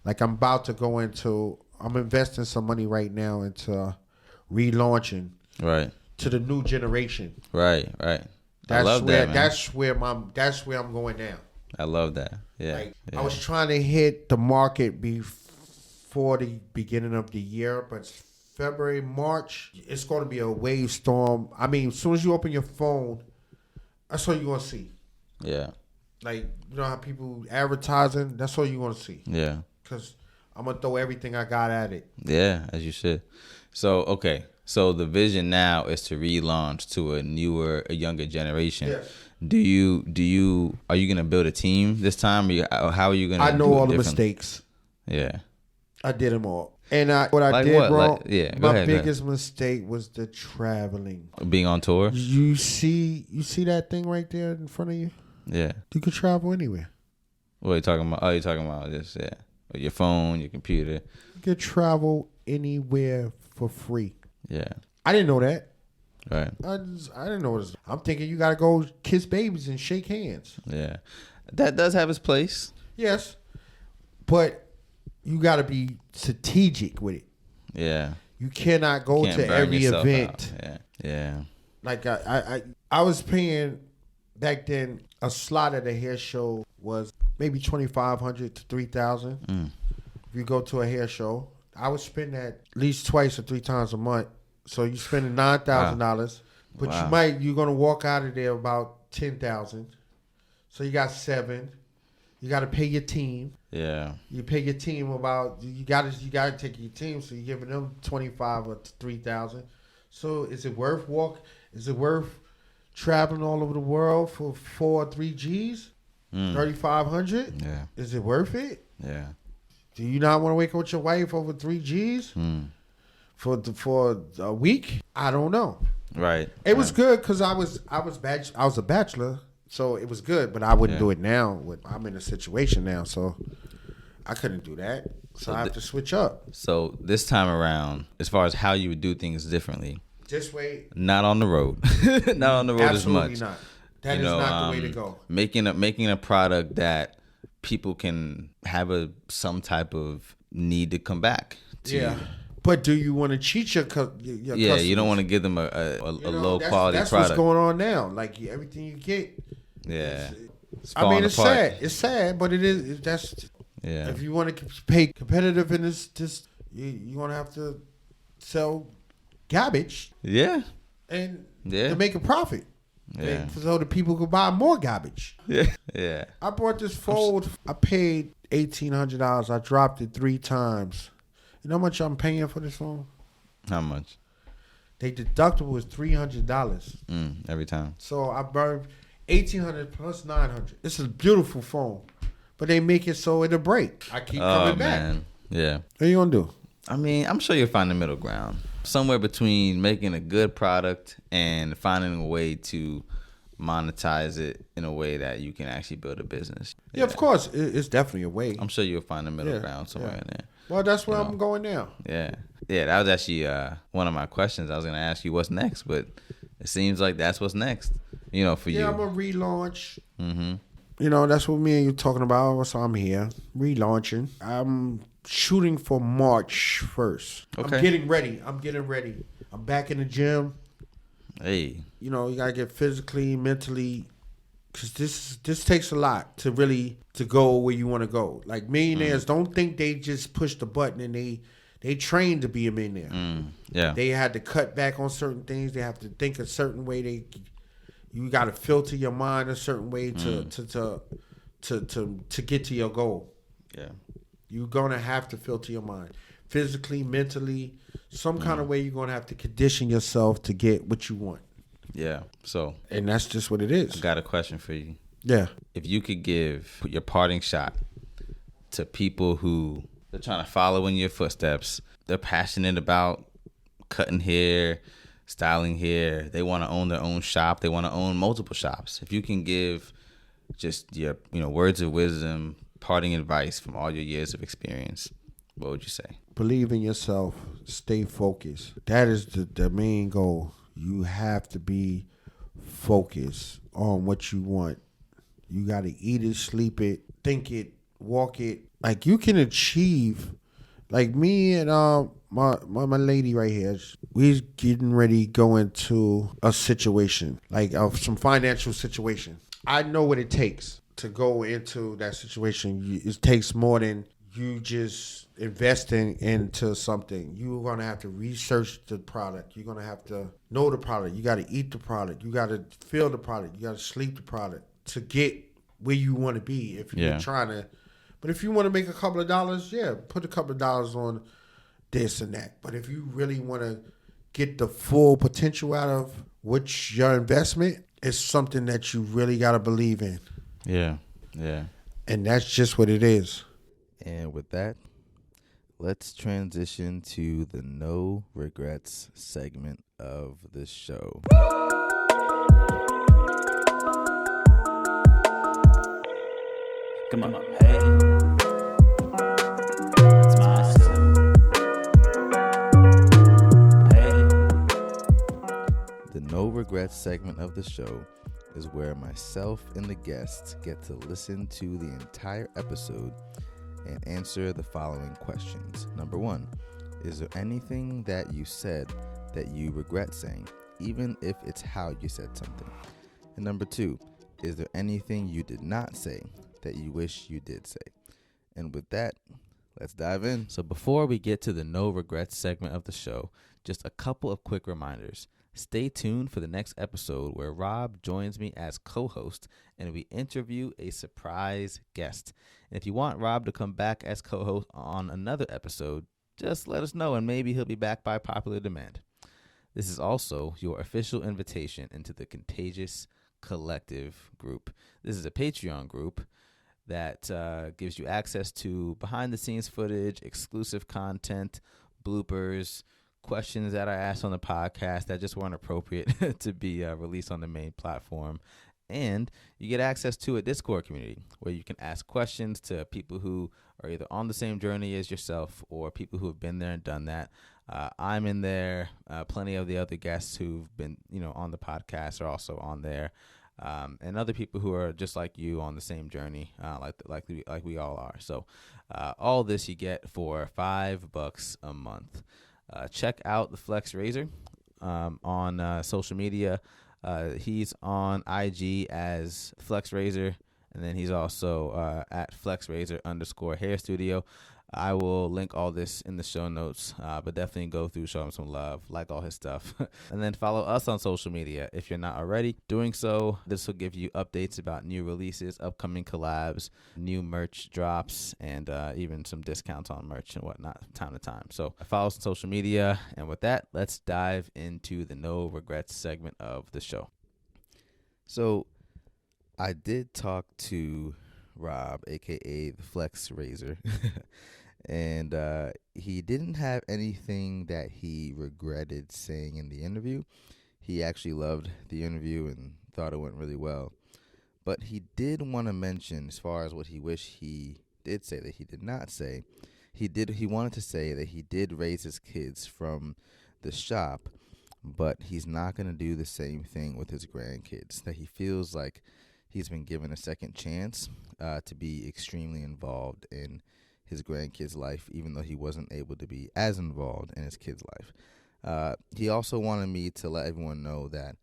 Like I'm investing some money right now into relaunching. Right. To the new generation. Right. That's I love where that, man. that's where I'm going now. I love that. Yeah. I was trying to hit the market before the beginning of the year, but February, March, it's going to be a wave storm. I mean, as soon as you open your phone, that's all you're going to see. Yeah. Like, you know how people advertising, that's all you're going to see. Yeah. Because I'm going to throw everything I got at it. Yeah, as you should. So, okay. So the vision now is to relaunch to a younger generation. Yes. Are you gonna build a team this time? Or how are you gonna? I know all the mistakes. Yeah. I did them all. And what I like did what? wrong, My biggest mistake was the traveling. Being on tour? You see that thing right there in front of you? Yeah. You could travel anywhere. What are you talking about? Oh, you're talking about this, yeah. With your phone, your computer. You could travel anywhere for free. Yeah. I didn't know that. Right. I didn't know this. I'm thinking you got to go kiss babies and shake hands. Yeah. That does have its place. Yes. But you got to be strategic with it. Yeah. You cannot go to every event. Out. Yeah. Like I was paying back then, a slot at a hair show was maybe $2,500 to $3,000. If you go to a hair show, I would spend that at least twice or 3 times a month. So you're spending $9,000, but you're gonna walk out of there about $10,000. So you got $7,000. You got to pay your team. Yeah. You pay your team about you got to take your team. So you're giving them $25,000 or $3,000. So is it worth traveling all over the world for 4 or 3 G's? $3,500? Yeah. Is it worth it? Yeah. Do you not want to wake up with your wife over 3 G's for a week? I don't know. Right. It was good because I was a bachelor, so it was good. But I wouldn't do it now. I'm in a situation now, so I couldn't do that. So I have to switch up. So this time around, as far as how you would do things differently, this way, not on the road, not on the road as much. Absolutely not. That is not the way to go. Making a product that people can have some type of need to come back to. Yeah. But do you want to cheat your customers? You don't want to give them a low quality that's product. That's what's going on now. Like everything you get. Yeah. It's sad. It's sad, but it is. Yeah. If you want to pay competitive in this, you're going to have to sell garbage. Yeah. And to make a profit. Yeah. So the people could buy more garbage. Yeah. Yeah. I bought this fold. I paid $1,800. I dropped it 3 times. You know how much I'm paying for this phone? How much? They deductible was $300. Every time. So I burned $1,800 plus $900. It's a beautiful phone, but they make it so it'll break. I keep coming back. Man. Yeah. What are you gonna do? I mean, I'm sure you'll find the middle ground. Somewhere between making a good product and finding a way to monetize it in a way that you can actually build a business. Yeah, of course. It's definitely a way. I'm sure you'll find the middle ground somewhere in there. Well, that's where I'm going now. Yeah. Yeah, that was actually one of my questions. I was going to ask you what's next, but it seems like that's what's next, for you. Yeah, I'm going to relaunch. Mm-hmm. That's what me and you talking about. So I'm here, relaunching. I'm shooting for March 1st. Okay. I'm getting ready. I'm back in the gym. Hey. You got to get physically, mentally, because this takes a lot to go where you want to go. Like millionaires, don't think they just push the button and they train to be a millionaire. Yeah. They had to cut back on certain things. They have to think a certain way. You got to filter your mind a certain way to get to your goal. Yeah. You're going to have to filter your mind. Physically, mentally, some kind of way you're going to have to condition yourself to get what you want. Yeah. And that's just what it is. I got a question for you. Yeah. If you could give your parting shot to people who they're trying to follow in your footsteps, they're passionate about cutting hair, styling hair, they want to own their own shop, they want to own multiple shops. If you can give just your words of wisdom, parting advice from all your years of experience, what would you say? Believe in yourself. Stay focused. That is the main goal. You have to be focused on what you want. You got to eat it, sleep it, think it, walk it. Like you can achieve. Like me and my lady right here, we're getting ready to go into a situation, like some financial situation. I know what it takes to go into that situation. It takes more than you just investing into something. You're going to have to research the product. You're going to have to know the product. You got to eat the product. You got to feel the product. You got to sleep the product to get where you want to be. If you're trying to, but if you want to make a couple of dollars, put a couple of dollars on this and that. But if you really want to get the full potential out of what's your investment, it's something that you really got to believe in. Yeah. And that's just what it is. And with that, let's transition to the no regrets segment of the show. Come on, hey. It's myself. Hey. The no regrets segment of the show is where myself and the guests get to listen to the entire episode and answer the following questions. Number 1, is there anything that you said that you regret saying, even if it's how you said something? And number 2, is there anything you did not say that you wish you did say? And with that, let's dive in. So before we get to the no regrets segment of the show, just a couple of quick reminders. Stay tuned for the next episode where Rob joins me as co-host and we interview a surprise guest. And if you want Rob to come back as co-host on another episode, just let us know and maybe he'll be back by popular demand. This is also your official invitation into the Contagious Collective group. This is a Patreon group that gives you access to behind-the-scenes footage, exclusive content, bloopers, questions that I asked on the podcast that just weren't appropriate to be released on the main platform. And you get access to a Discord community where you can ask questions to people who are either on the same journey as yourself or people who have been there and done that. I'm in there. Plenty of the other guests who've been, on the podcast are also on there. And other people who are just like you on the same journey, like we all are. So all this you get for $5 a month. Check out the FlexRazor on social media. He's on IG as FlexRazor, and then he's also at FlexRazor _hair studio. I will link all this in the show notes, but definitely go through, show him some love, like all his stuff. And then follow us on social media if you're not already doing so. This will give you updates about new releases, upcoming collabs, new merch drops, and even some discounts on merch and whatnot from time to time. So follow us on social media. And with that, let's dive into the no regrets segment of the show. So I did talk to Rob, aka the FlexRazor, and he didn't have anything that he regretted saying in the interview. He actually loved the interview and thought it went really well. But he did want to mention, as far as what he wished he did say that he did not say, he wanted to say that he did raise his kids from the shop, but he's not going to do the same thing with his grandkids, that he feels like he's been given a second chance to be extremely involved in his grandkids' life, even though he wasn't able to be as involved in his kids' life. He also wanted me to let everyone know that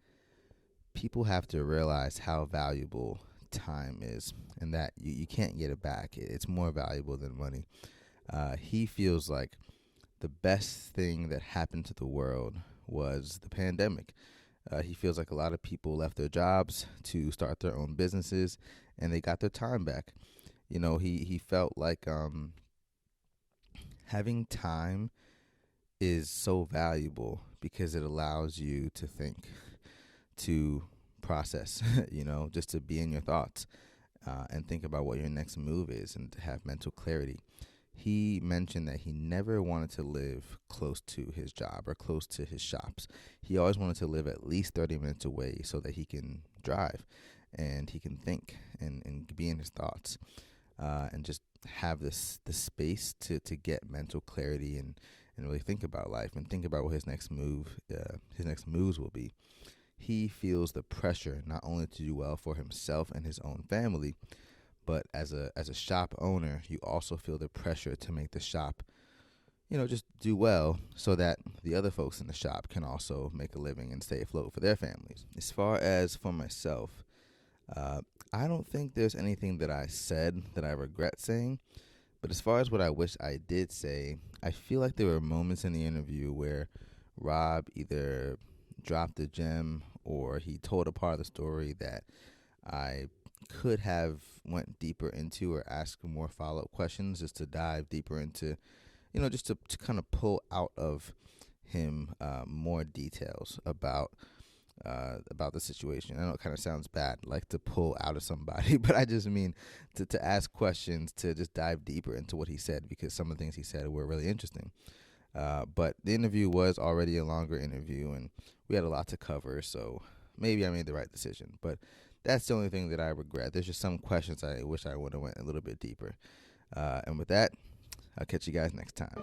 people have to realize how valuable time is, and that you can't get it back. It's more valuable than money. He feels like the best thing that happened to the world was the pandemic. He feels like a lot of people left their jobs to start their own businesses, and they got their time back. You know, he felt like having time is so valuable because it allows you to think, to process, just to be in your thoughts and think about what your next move is and to have mental clarity. He mentioned that he never wanted to live close to his job or close to his shops. He always wanted to live at least 30 minutes away so that he can drive and he can think and be in his thoughts and just have this space to get mental clarity and really think about life and think about what his next moves will be. He feels the pressure not only to do well for himself and his own family, but as a shop owner, you also feel the pressure to make the shop, just do well so that the other folks in the shop can also make a living and stay afloat for their families. As far as for myself, I don't think there's anything that I said that I regret saying. But as far as what I wish I did say, I feel like there were moments in the interview where Rob either dropped a gem or he told a part of the story that I could have went deeper into or asked more follow-up questions just to dive deeper into, just to kind of pull out of him more details about the situation. I know it kind of sounds bad, like to pull out of somebody, but I just mean to ask questions, to just dive deeper into what he said, because some of the things he said were really interesting. But the interview was already a longer interview, and we had a lot to cover, so maybe I made the right decision. But that's the only thing that I regret. There's just some questions I wish I would have went a little bit deeper. And with that, I'll catch you guys next time.